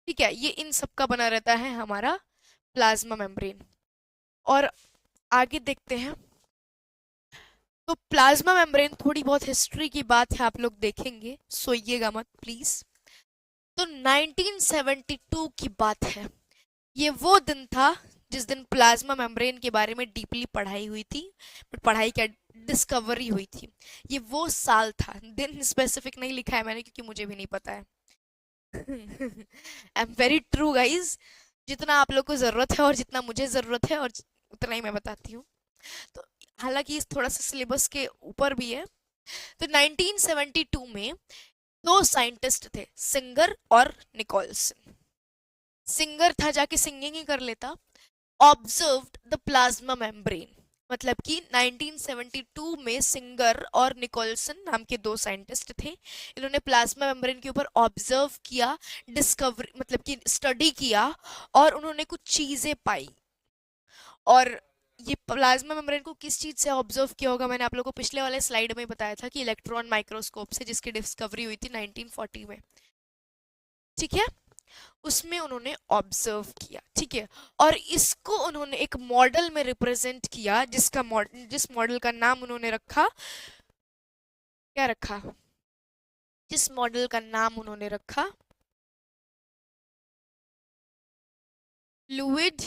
ठीक है, ये इन सब का बना रहता है हमारा प्लाज्मा मेम्ब्रेन। और आगे देखते हैं, तो प्लाज्मा मेम्ब्रेन, थोड़ी बहुत हिस्ट्री की बात है, आप लोग देखेंगे, सोइएगा मत प्लीज। तो 1972 की बात है, ये वो दिन था जिस दिन प्लाज्मा मेम्ब्रेन के बारे में डीपली पढ़ाई हुई थी, बट पढ़ाई क्या, डिस्कवरी हुई थी। ये वो साल था, दिन स्पेसिफिक नहीं लिखा है मैंने क्योंकि मुझे भी नहीं पता है। I am very true guys, जितना आप लोग को जरूरत है और जितना मुझे जरूरत है और उतना ही मैं बताती हूँ। तो हालांकि इस थोड़ा सा सिलेबस के ऊपर भी है। तो 1972 में दो साइंटिस्ट थे, सिंगर और निकोलसन। सिंगर था जाके सिंगिंग ही कर लेता। ऑब्जर्व्ड द प्लाज्मा मेम्ब्रेन, मतलब कि 1972 में सिंगर और निकोलसन नाम के दो साइंटिस्ट थे। इन्होंने प्लाज्मा मेम्ब्रेन के ऊपर ऑब्जर्व किया, डिस्कवरी मतलब कि स्टडी किया, और उन्होंने कुछ चीजें पाई। और ये प्लाज्मा मेम्ब्रेन को किस चीज से ऑब्जर्व किया होगा, मैंने आप लोगों को पिछले वाले स्लाइड में बताया था कि इलेक्ट्रॉन माइक्रोस्कोप से, जिसकी डिस्कवरी हुई थी 1940 में। ठीक है, उसमें उन्होंने ऑब्जर्व किया। ठीक है, और इसको उन्होंने एक मॉडल में रिप्रेजेंट किया, जिस मॉडल का नाम उन्होंने रखा, क्या रखा, जिस मॉडल का नाम उन्होंने रखा फ्लूइड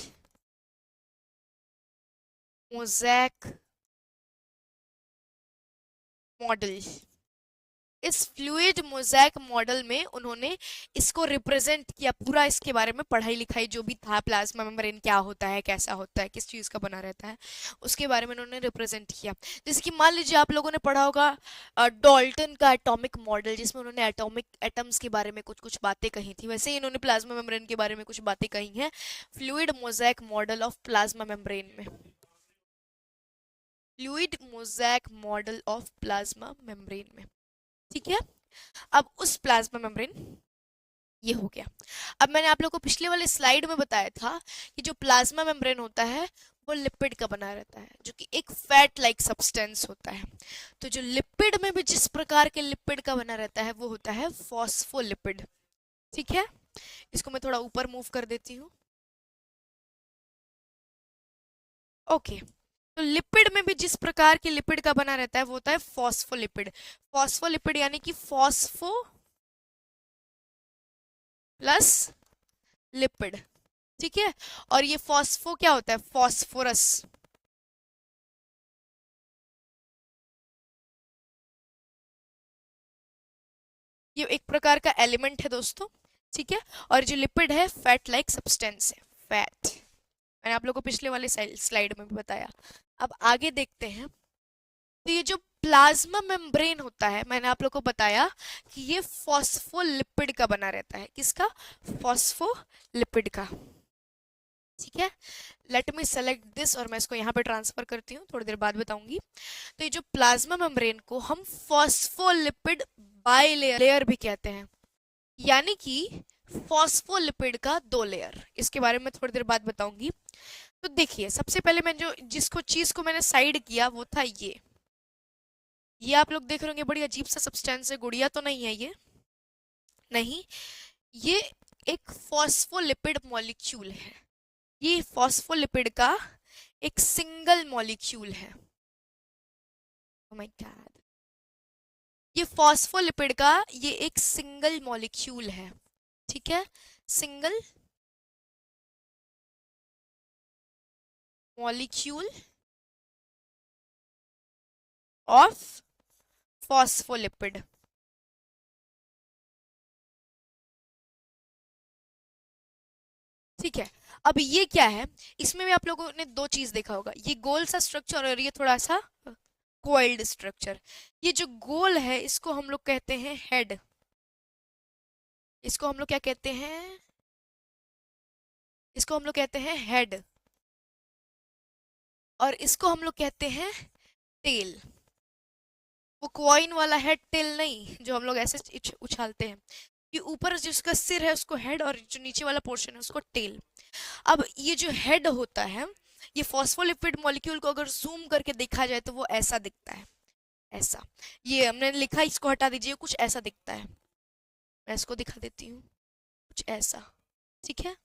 मोज़ेक मॉडल। इस फ्लूइड मोज़ेक मॉडल में उन्होंने इसको रिप्रेजेंट किया, पूरा इसके बारे में पढ़ाई लिखाई जो भी था, प्लाज्मा मेम्ब्रेन क्या होता है, कैसा होता है, किस चीज़ का बना रहता है, उसके बारे में उन्होंने रिप्रेजेंट किया। जैसे कि मान लीजिए आप लोगों ने पढ़ा होगा डॉल्टन का एटॉमिक मॉडल, जिसमें उन्होंने एटॉमिक एटम्स के बारे में कुछ कुछ बातें कही थी, वैसे ही इन्होंने प्लाज्मा मेम्ब्रेन के बारे में कुछ बातें कही हैं fluid mosaic model of plasma membrane में। Fluid mosaic model of plasma membrane में। ठीक है, अब उस प्लाज्मा मेम्ब्रेन, ये हो गया। अब मैंने आप लोगों को पिछले वाले स्लाइड में बताया था कि जो प्लाज्मा मेम्ब्रेन होता है वो लिपिड का बना रहता है, जो कि एक फैट लाइक सब्सटेंस होता है। तो जो लिपिड में भी जिस प्रकार के लिपिड का बना रहता है वो होता है फॉस्फोलिपिड। ठीक है, इसको मैं थोड़ा ऊपर मूव कर देती हूँ। ओके, तो लिपिड में भी जिस प्रकार के लिपिड का बना रहता है वो होता है फॉस्फोलिपिड। फॉस्फोलिपिड यानी कि फॉस्फो प्लस लिपिड। ठीक है, और ये फॉस्फो क्या होता है, फॉस्फोरस। ये एक प्रकार का एलिमेंट है दोस्तों। ठीक है, और जो लिपिड है फैट लाइक सब्सटेंस है, फैट। मैंने आप लोगों को पिछले वाले स्लाइड में भी बताया। अब आगे देखते हैं। तो ये जो प्लाज्मा मेम्ब्रेन होता है, मैंने आप लोगों को बताया कि ये फॉस्फोलिपिड का बना रहता है। किसका, फॉस्फोलिपिड का। ठीक है, लेट मी सेलेक्ट दिस, और मैं इसको यहाँ पे ट्रांसफर करती हूँ, थोड़ी देर बाद बताऊंगी। तो ये जो प्लाज्मा मेम्ब्रेन को हम फॉस्फोलिपिड बाइलेयर भी कहते हैं, यानी कि फॉस्फोलिपिड का दो लेयर। इसके बारे में थोड़ी देर बाद बताऊंगी। तो देखिए, सबसे पहले मैं जो जिसको चीज को मैंने साइड किया वो था ये आप लोग देख रहे होंगे, बड़ी अजीब सा सब्सटेंस है, गुड़िया तो नहीं है ये, नहीं, ये एक फॉस्फोलिपिड मॉलिक्यूल है। ये फॉस्फोलिपिड का एक सिंगल मॉलिक्यूल है। ओह माय गॉड, ये फॉस्फोलिपिड का ये एक सिंगल मॉलिक्यूल है। ठीक है, सिंगल मॉलिक्यूल ऑफ फॉस्फोलिपिड। ठीक है, अब ये क्या है, इसमें भी आप लोगों ने दो चीज देखा होगा, ये गोल सा स्ट्रक्चर और ये थोड़ा सा कोइल्ड स्ट्रक्चर। ये जो गोल है इसको हम लोग कहते हैं हेड। इसको हम लोग क्या कहते हैं, इसको हम लोग कहते हैं हेड, और इसको हम लोग कहते हैं टेल। वो कॉइन वाला हेड, टेल नहीं, जो हम लोग ऐसे उछालते हैं। ये ऊपर जिसका सिर है उसको हेड, और जो नीचे वाला पोर्शन है उसको टेल। अब ये जो हेड होता है, ये फॉस्फोलिपिड मॉलिक्यूल को अगर जूम करके देखा जाए तो वो ऐसा दिखता है, ऐसा। ये हमने लिखा, इसको हटा दीजिए, कुछ ऐसा दिखता है। मैं इसको दिखा देती हूँ, कुछ ऐसा। ठीक है,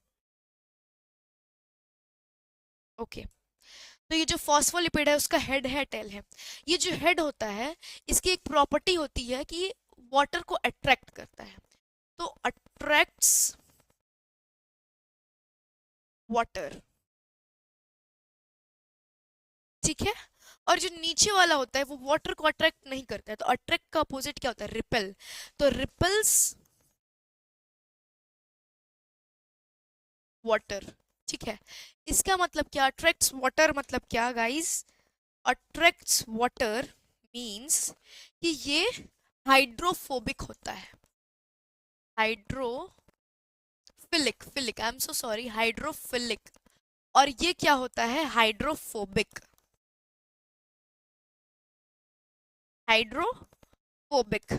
ओके। तो ये जो फॉस्फोलिपिड है उसका हेड है, टेल है। ये जो हेड होता है, इसकी एक प्रॉपर्टी होती है कि वाटर को अट्रैक्ट करता है, तो अट्रैक्ट्स वाटर। ठीक है, और जो नीचे वाला होता है वो वाटर को अट्रैक्ट नहीं करता है, तो अट्रैक्ट का अपोजिट क्या होता है, रिपेल। तो रिपल्स वाटर। ठीक है, इसका मतलब क्या, अट्रैक्ट्स वाटर मतलब क्या गाइस, अट्रैक्ट्स वाटर मींस कि ये हाइड्रोफोबिक होता है। Hydrophilic, philic, I am so sorry, hydrophilic. और ये क्या होता है, हाइड्रोफोबिक। हाइड्रोफोबिक।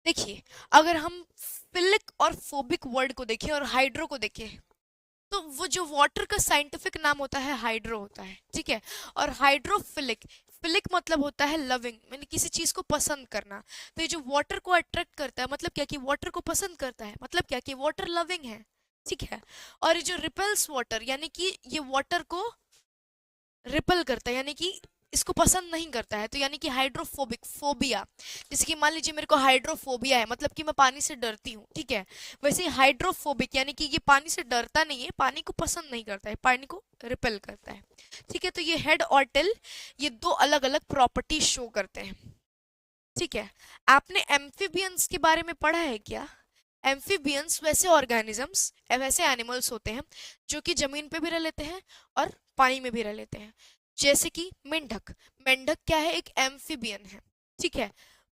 देखिए, अगर हम फिलिक और फोबिक वर्ड को देखें और हाइड्रो को देखें, तो वो जो वाटर का साइंटिफिक नाम होता है हाइड्रो होता है, ठीक है। और हाइड्रोफिलिक, फिलिक मतलब होता है लविंग, मैंने किसी चीज को पसंद करना। तो ये जो वाटर को अट्रैक्ट करता है, मतलब क्या कि वाटर को पसंद करता है, मतलब क्या कि वाटर लविंग है, ठीक है। और ये जो रिपल्स वाटर, यानी कि ये वाटर को रिपल करता है, यानी कि इसको पसंद नहीं करता है, तो यानी कि हाइड्रोफोबिक, फोबिया। जैसे कि मान लीजिए मेरे को हाइड्रोफोबिया है, मतलब कि मैं पानी से डरती हूँ, ठीक है। वैसे ही हाइड्रोफोबिक यानी कि ये पानी से डरता नहीं है, पानी को पसंद नहीं करता है, पानी को रिपेल करता है, ठीक है। तो ये हेड और टेल, ये दो अलग अलग प्रॉपर्टी शो करते हैं, ठीक है। आपने एम्फीबियंस के बारे में पढ़ा है क्या? एम्फीबियंस वैसे ऑर्गेनिजम्स, वैसे एनिमल्स होते हैं जो कि जमीन पे भी रह लेते हैं और पानी में भी रह लेते हैं। जैसे कि मेंढक, मेंढक क्या है, एक एम्फीबियन है, ठीक है।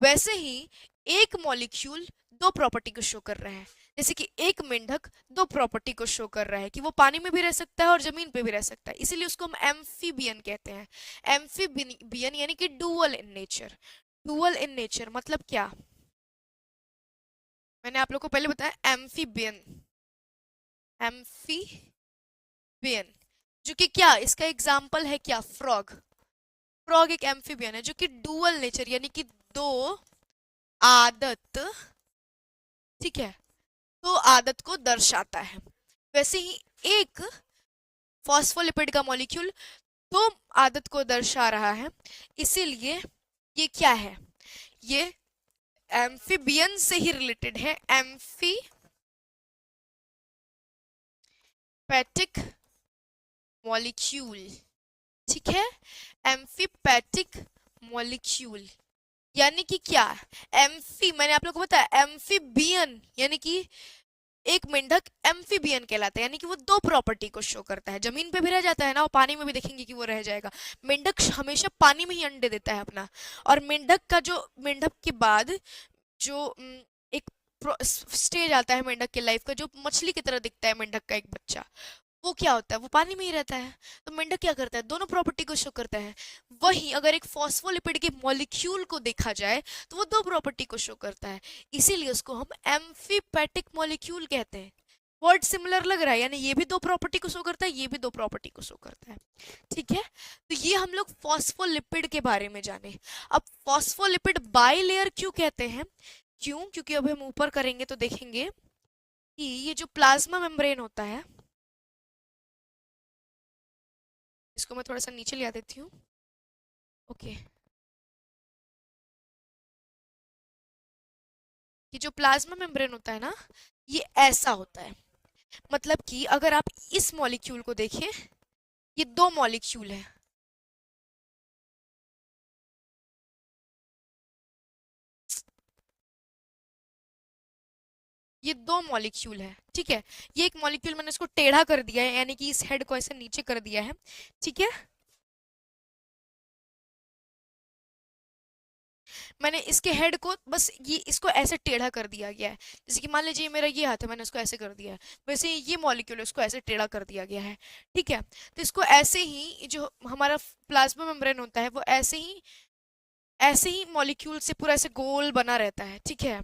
वैसे ही एक मॉलिक्यूल दो प्रॉपर्टी को शो कर रहा है। जैसे कि एक मेंढक दो प्रॉपर्टी को शो कर रहा है कि वो पानी में भी रह सकता है और जमीन पे भी रह सकता है, इसीलिए उसको हम एम्फीबियन कहते हैं। एम्फीबियन यानी कि dual in nature. Dual in nature मतलब क्या, मैंने आप लोग को पहले बताया एम्फीबियन। एम्फीबियन, जो कि क्या, इसका एग्जाम्पल है क्या, फ्रॉग। फ्रॉग एक एम्फीबियन है जो कि डुअल नेचर यानी कि दो आदत, ठीक है, दो आदत को दर्शाता है। वैसे ही एक फॉस्फोलिपिड का मॉलिक्यूल दो आदत को दर्शा रहा है, इसीलिए ये क्या है, ये एम्फीबियन से ही रिलेटेड है, एम्फीपैथिक मॉलिक्यूल, ठीक है। एम्फीपैथिक मॉलिक्यूल यानी कि क्या, एम्फी, मैंने आप लोग को बताया एम्फीबियन यानी कि एक मेंढक एम्फीबियन कहलाता है, यानी कि वो दो प्रॉपर्टी को शो करता है, जमीन पे भी रह जाता है ना, और पानी में भी देखेंगे कि वो रह जाएगा। मेंढक हमेशा पानी में ही अंडे देता है अपना। और मेंढक का जो, मेंढक के बाद जो एक स्टेज आता है मेंढक के लाइफ का, जो मछली की तरह दिखता है मेंढक का एक बच्चा, वो क्या होता है, वो पानी में ही रहता है। तो मेंढक क्या करता है, दोनों प्रॉपर्टी को शो करता है। वहीं अगर एक फॉस्फोलिपिड के मॉलिक्यूल को देखा जाए तो वो दो प्रॉपर्टी को शो करता है, इसीलिए उसको हम एम्फीपैथिक मॉलिक्यूल कहते हैं। वर्ड सिमिलर लग रहा है, यानी ये भी दो प्रॉपर्टी को शो करता है, ये भी दो प्रॉपर्टी को शो करता है, ठीक है। तो ये हम लोग फॉस्फोलिपिड के बारे में जाने। अब फॉस्फोलिपिड बाइलेयर क्यों कहते हैं, क्यों, क्योंकि अभी हम ऊपर करेंगे तो देखेंगे कि ये जो प्लाज्मा मेम्ब्रेन होता है, इसको मैं थोड़ा सा नीचे ले आ देती हूँ, ओके। ये जो प्लाज्मा मेम्ब्रेन होता है ना, ये ऐसा होता है, मतलब कि अगर आप इस मॉलिक्यूल को देखें, ये दो मॉलिक्यूल है, ये दो मॉलिक्यूल है, ठीक है। ये एक मॉलिक्यूल मैंने इसको टेढ़ा कर दिया है, यानी कि इस हेड को ऐसे नीचे कर दिया है, ठीक है। मैंने इसके हेड को बस ये इसको ऐसे टेढ़ा कर दिया गया है। जैसे कि मान लीजिए मेरा ये हाथ है, मैंने इसको ऐसे कर दिया है, वैसे ही ये मॉलिक्यूल है, इसको ऐसे टेढ़ा कर दिया गया है, ठीक है। तो इसको ऐसे ही जो हमारा प्लाज्मा मेम्ब्रेन होता है, वो ऐसे ही मॉलिक्यूल से पूरा ऐसे गोल बना रहता है, ठीक है।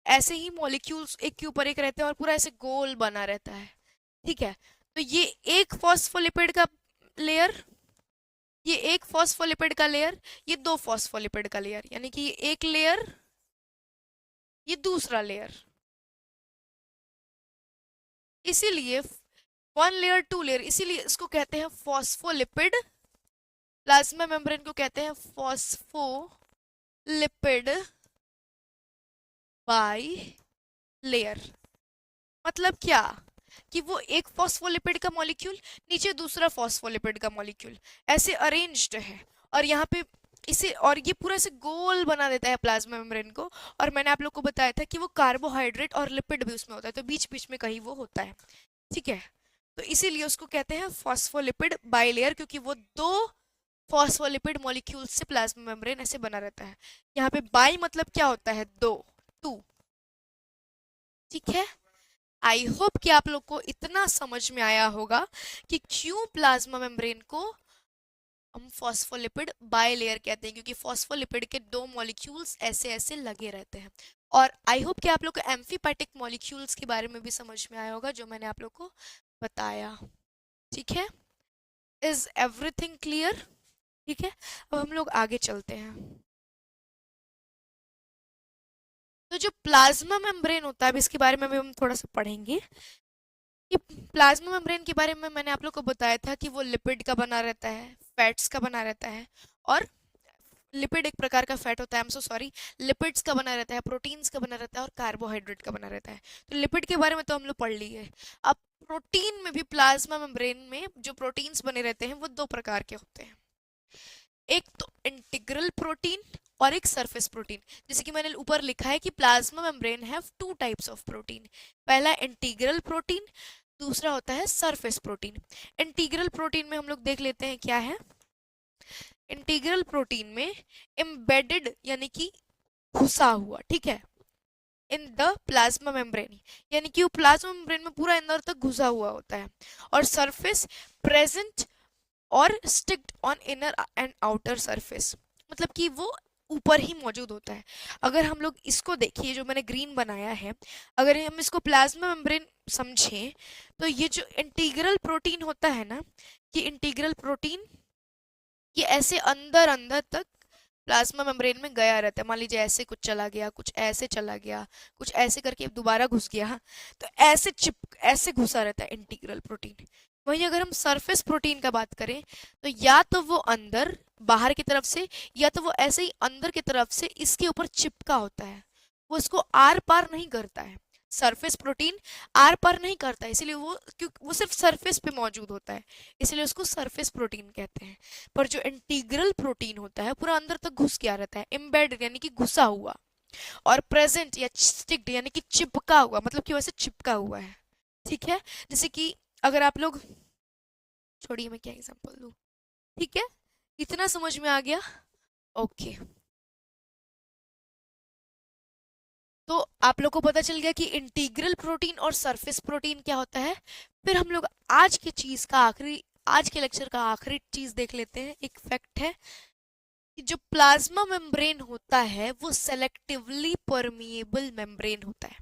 ऐसे ही मॉलिक्यूल्स एक के ऊपर एक रहते हैं और पूरा ऐसे गोल बना रहता है, ठीक है। तो ये एक फॉस्फोलिपिड का लेयर, ये एक फॉस्फोलिपिड का लेयर, ये दो फॉस्फोलिपिड का लेयर, यानी कि ये एक लेयर, ये दूसरा लेयर, इसीलिए वन लेयर टू लेयर, इसीलिए इसको कहते हैं फॉस्फोलिपिड। प्लाज्मा मेम्ब्रेन को कहते हैं फॉस्फोलिपिड बाई लेयर। मतलब क्या, कि वो एक फॉस्फोलिपिड का मॉलिक्यूल, नीचे दूसरा फॉस्फोलिपिड का मॉलिक्यूल, ऐसे अरेंज्ड है। और यहाँ पे इसे, और ये पूरा से गोल बना देता है प्लाज्मा मेम्ब्रेन को। और मैंने आप लोग को बताया था कि वो कार्बोहाइड्रेट और लिपिड भी उसमें होता है, तो बीच बीच में कहीं वो होता है, ठीक है। तो इसीलिए उसको कहते हैं फॉस्फोलिपिड बाइलेयर, क्योंकि वो दो फॉस्फोलिपिड मॉलिक्यूल से प्लाज्मा मेम्ब्रेन ऐसे बना रहता है। यहाँ पे बाई मतलब क्या होता है, दो, टू, ठीक है। आई होप कि आप लोग को इतना समझ में आया होगा कि क्यों प्लाज्मा मेम्ब्रेन को हम फॉस्फोलिपिड बायलेयर कहते हैं, क्योंकि फॉस्फोलिपिड के दो मॉलिक्यूल्स ऐसे ऐसे लगे रहते हैं। और आई होप कि आप लोग को एम्फीपैथिक मॉलिक्यूल्स के बारे में भी समझ में आया होगा जो मैंने आप लोग को बताया। ठीक है, इज एवरीथिंग क्लियर? ठीक है, अब हम लोग आगे चलते हैं। तो जो प्लाज्मा मेम्ब्रेन होता है, अब इसके बारे में भी हम थोड़ा सा पढ़ेंगे कि प्लाज्मा मेम्ब्रेन के बारे में मैंने आप लोग को बताया था कि वो लिपिड का बना रहता है, फैट्स का बना रहता है, और लिपिड एक प्रकार का फैट होता है, आई एम सो सॉरी, लिपिड्स का बना रहता है, प्रोटीन्स का बना रहता है, और कार्बोहाइड्रेट का बना रहता है। तो लिपिड के बारे में तो हम लोग पढ़ लिए। अब प्रोटीन में भी प्लाज्मा मेम्ब्रेन में जो प्रोटीन्स बने रहते हैं वो दो प्रकार के होते हैं, एक तो इंटीग्रल प्रोटीन और एक सरफेस प्रोटीन। जैसे कि मैंने ऊपर लिखा है कि plasma membrane have two types of protein, पहला इंटीग्रल प्रोटीन, दूसरा होता है सरफेस प्रोटीन। इंटीग्रल प्रोटीन में हम लोग देख लेते हैं क्या है। इंटीग्रल प्रोटीन में एम्बेडेड यानी कि घुसा हुआ, ठीक है, इन द प्लाज्मा मेम्ब्रेन, यानी कि वो प्लाज्मा मेम्ब्रेन में पूरा अंदर तक घुसा हुआ होता है। और सरफेस प्रेजेंट और sticked on inner and outer surface, मतलब कि वो ऊपर ही मौजूद होता है। अगर हम लोग इसको देखिए, जो मैंने ग्रीन बनाया है, अगर हम इसको प्लाज्मा मेम्ब्रेन समझें, तो ये जो इंटीग्रल प्रोटीन होता है ना, ये इंटीग्रल प्रोटीन ये ऐसे अंदर अंदर तक प्लाज्मा मेम्ब्रेन में गया रहता है। मान लीजिए ऐसे कुछ चला गया, कुछ ऐसे चला गया, कुछ ऐसे करके दोबारा घुस गया, तो ऐसे घुसा रहता है इंटीग्रल प्रोटीन। वहीं अगर हम सरफेस प्रोटीन का बात करें, तो या तो वो अंदर बाहर की तरफ से, या तो वो ऐसे ही अंदर की तरफ से इसके ऊपर चिपका होता है, वो इसको आर पार नहीं करता है। सरफेस प्रोटीन आर पार नहीं करता है, इसलिए वो, क्योंकि वो सिर्फ सरफेस पे मौजूद होता है, इसलिए उसको सरफेस प्रोटीन कहते हैं। पर जो इंटीग्रल प्रोटीन होता है पूरा अंदर तक घुस गया रहता है, एम्बेडेड यानी कि घुसा हुआ, और प्रेजेंट या स्टिक्ड यानी कि चिपका हुआ, मतलब कि वैसे चिपका हुआ है। ठीक है, जैसे कि अगर आप लोग, छोड़िए मैं क्या एग्जांपल दूं, ठीक है, इतना समझ में आ गया? ओके, तो आप लोग को पता चल गया कि इंटीग्रल प्रोटीन और सरफेस प्रोटीन क्या होता है। फिर हम लोग आज की चीज का आखिरी, आज के लेक्चर का आखिरी चीज देख लेते हैं। एक फैक्ट है कि जो प्लाज्मा मेम्ब्रेन होता है वो सेलेक्टिवली परमिएबल मेम्ब्रेन होता है।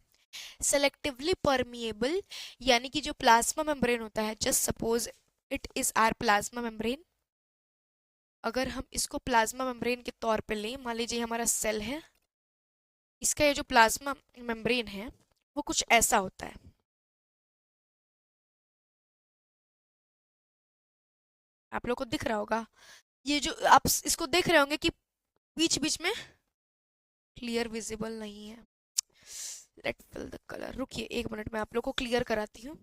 सेलेक्टिवली परमिएबल यानी कि जो प्लाज्मा मेम्ब्रेन होता है, just suppose it is our plasma membrane, अगर हम इसको प्लाज्मा मेम्ब्रेन के तौर पे लें, मान लीजिए हमारा सेल है, इसका ये जो प्लाज्मा मेम्ब्रेन है वो कुछ ऐसा होता है। आप लोग को दिख रहा होगा, ये जो आप इसको देख रहे होंगे कि बीच बीच में क्लियर विजिबल नहीं है। लेट फिल द कलर, रुकिए एक मिनट, मैं आप लोग को क्लियर कराती हूँ।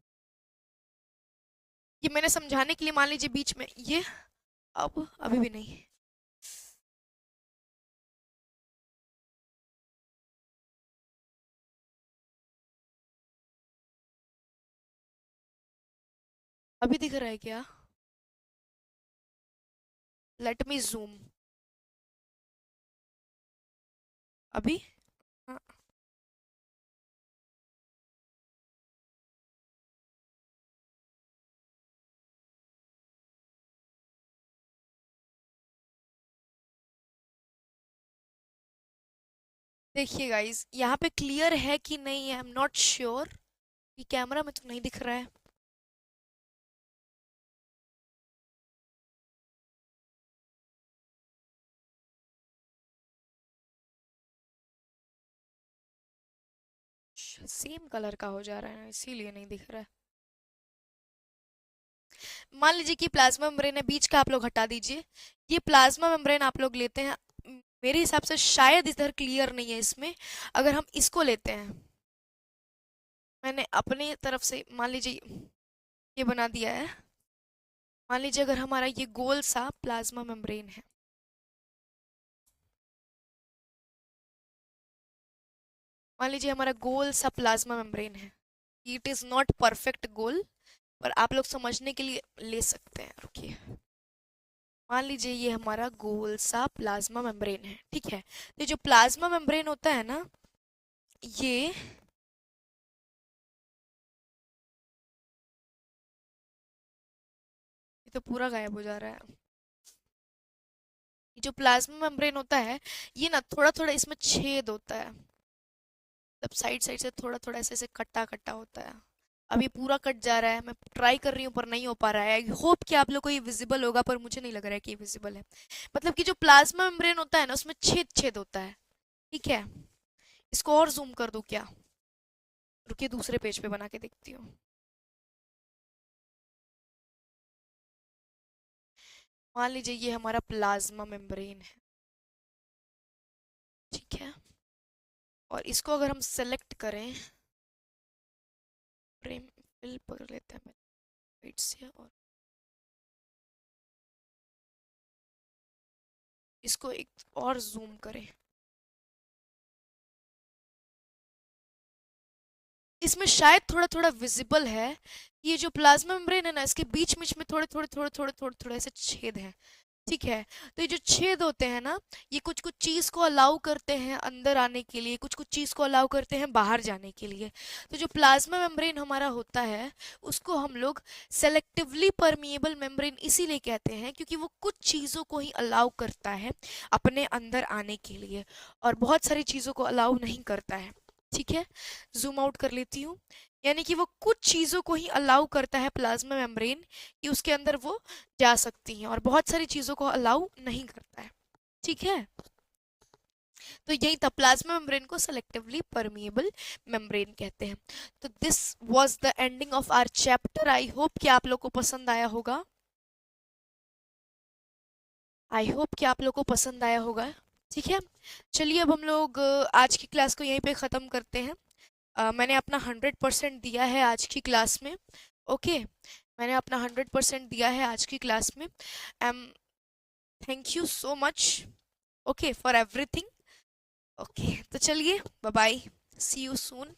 ये मैंने समझाने के लिए, मान लीजिए बीच में ये, अब अभी भी नहीं, अभी दिख रहा है क्या? लेट मी जूम, अभी, हाँ, देखिए गाइस, यहाँ पे क्लियर है कि नहीं, आई एम नॉट श्योर, कि कैमरा में तो नहीं दिख रहा है। सेम कलर का हो जा रहा है इसीलिए नहीं दिख रहा है। मान लीजिए कि प्लाज्मा मेम्ब्रेन है, बीच का आप लोग हटा दीजिए, ये प्लाज्मा मेम्ब्रेन आप लोग लेते हैं, मेरे हिसाब से शायद इधर क्लियर नहीं है इसमें, अगर हम इसको लेते हैं, मैंने अपनी तरफ से मान लीजिए ये बना दिया है। मान लीजिए अगर हमारा ये गोल सा प्लाज्मा मेम्ब्रेन है, मान लीजिए हमारा गोल सा प्लाज्मा मेम्ब्रेन है, इट इज नॉट परफेक्ट गोल, पर आप लोग समझने के लिए ले सकते हैं, रुकिए। मान लीजिए ये हमारा गोल सा प्लाज्मा मेम्ब्रेन है, ठीक है, तो जो प्लाज्मा मेम्ब्रेन होता है ना, ये तो पूरा गायब हो जा रहा है। ये जो प्लाज्मा मेम्ब्रेन होता है, ये ना थोड़ा थोड़ा इसमें छेद होता है, तब साइड साइड से थोड़ा थोड़ा ऐसे ऐसे कट्टा कट्टा होता है। अब ये पूरा कट जा रहा है, मैं ट्राई कर रही हूँ पर नहीं हो पा रहा है। आई होप कि आप लोग को ये विजिबल होगा, पर मुझे नहीं लग रहा है कि ये विजिबल है। मतलब कि जो प्लाज्मा मेम्ब्रेन होता है ना, उसमें छेद छेद होता है। ठीक है, इसको और जूम कर दूं क्या? रुकिए, दूसरे पेज पे बना के देखती हूँ। मान लीजिए ये हमारा प्लाज्मा मेम्ब्रेन है, ठीक है, और इसको अगर हम सेलेक्ट करें, फ्रेम फिल कर लेते हैं राइट से, और इसको एक और जूम करें, इसमें शायद थोड़ा थोड़ा विजिबल है। ये जो प्लाज्मा मेम्ब्रेन है ना, इसके बीच बीच में थोड़े थोड़े थोड़े थोड़े थोड़े थोड़े ऐसे छेद हैं। ठीक है, तो ये जो छेद होते हैं ना, ये कुछ कुछ चीज को अलाउ करते हैं अंदर आने के लिए, कुछ कुछ चीज को अलाउ करते हैं बाहर जाने के लिए। तो जो प्लाज्मा मेम्ब्रेन हमारा होता है, उसको हम लोग सेलेक्टिवली परमिएबल मेम्ब्रेन इसीलिए कहते हैं क्योंकि वो कुछ चीजों को ही अलाउ करता है अपने अंदर आने के लिए, और बहुत सारी चीजों को अलाउ नहीं करता है। ठीक है, जूम आउट कर लेती हूँ। यानी कि वो कुछ चीज़ों को ही अलाउ करता है प्लाज्मा मेम्ब्रेन, कि उसके अंदर वो जा सकती हैं, और बहुत सारी चीज़ों को अलाउ नहीं करता है। ठीक है, तो यही था, प्लाज्मा मेम्ब्रेन को सेलेक्टिवली परमिएबल मेम्ब्रेन कहते हैं। तो this was the ending of our chapter. I hope कि आप लोग को पसंद आया होगा। आई होप कि आप लोग को पसंद आया होगा। ठीक है, चलिए अब हम लोग आज की क्लास को यहीं पे ख़त्म करते हैं। मैंने अपना 100% दिया है आज की क्लास में। ओके, मैंने अपना 100% दिया है आज की क्लास में। Um thank you so much, okay, for everything. Okay, तो चलिए, bye bye, see you soon.